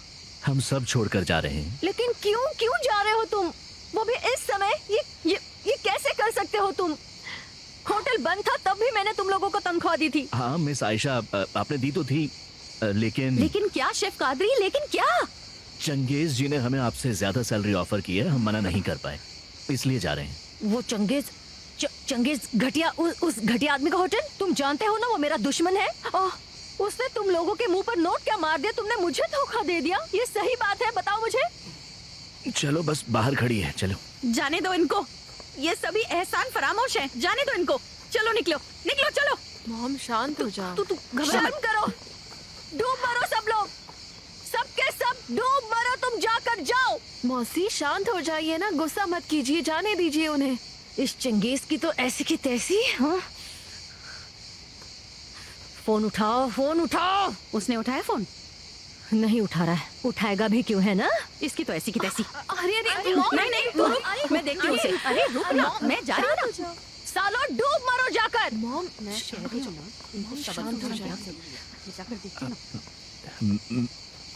हम सब छोड़कर जा रहे हैं। लेकिन क्यों जा रहे हो तुम? वो भी इस समय? ये कैसे कर सकते हो तुम? होटल बंद था तब भी मैंने तुम लोगों को तनख्वाह दी थी। हाँ मिस आयशा, आपने दी तो थी, लेकिन क्या शेफ कादरी, लेकिन क्या? चंगेज जी ने हमें आपसे ज्यादा सैलरी ऑफर की है, हम मना नहीं कर पाए, इसलिए जा रहे हैं। वो चंगेज घटिया, उस घटिया आदमी का होटल? तुम जानते हो ना वो मेरा दुश्मन है। उसने तुम लोगों के मुंह पर नोट क्या मार दिया? तुमने मुझे धोखा दे दिया। ये सही बात है, बताओ मुझे। चलो बस बाहर खड़ी है, चलो। जाने दो इनको, ये सभी एहसान फरामोश हैं। जाने दो इनको, चलो निकलो निकलो चलो। मॉम शांत हो जा। तू शर्म करो, डूब मरो सब लोग, सबके सब डूब मरो, तुम जाकर जाओ। मौसी शांत हो जाइए ना, गुस्सा मत कीजिए, जाने दीजिए उन्हें। इस चंगेज की तो ऐसी की तैसी। हाँ? फोन उठाओ, फोन उठाओ। उसने उठाया फोन? नहीं उठा रहा है, उठाएगा भी क्यों है ना? इसकी तो ऐसी की तैसी। अरे नहीं तुम रुक, मैं देखती हूँ उसे। अरे रुक ना, मैं जा रही हूँ ना। सालो डूब मरो जाकर। Mom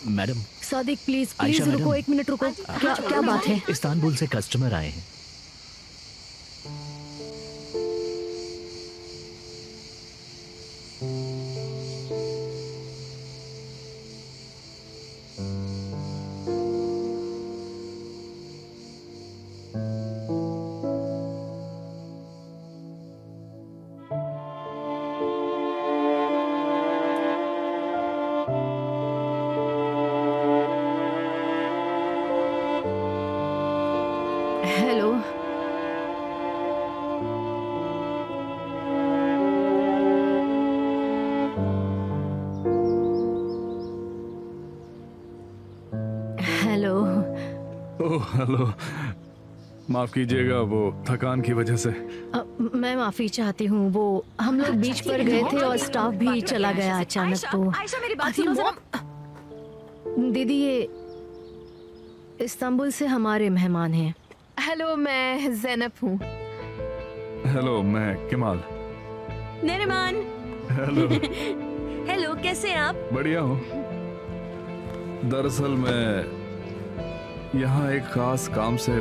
madam. Sadiq please Ayesha please रुको, मैडम। 1 मिनट रुको। क्या बात है? इस्तांबुल से कस्टमर आए हैं। हेलो। हेलो। ओह हेलो, माफ कीजिएगा वो थकान की वजह से। मैं माफी चाहती हूँ, वो हम लोग बीच पर गए थे और स्टाफ भी चला गया अचानक। तो आयशा मेरी बात सुनो जरा। दीदी ये इस्तांबुल से हमारे मेहमान हैं। हेलो, मैं ज़ैनब हूँ। हेलो, मैं कमाल। नेरिमान। हेलो। हेलो, कैसे हैं आप? बढ़िया हूँ। दरअसल मैं यहाँ एक खास काम से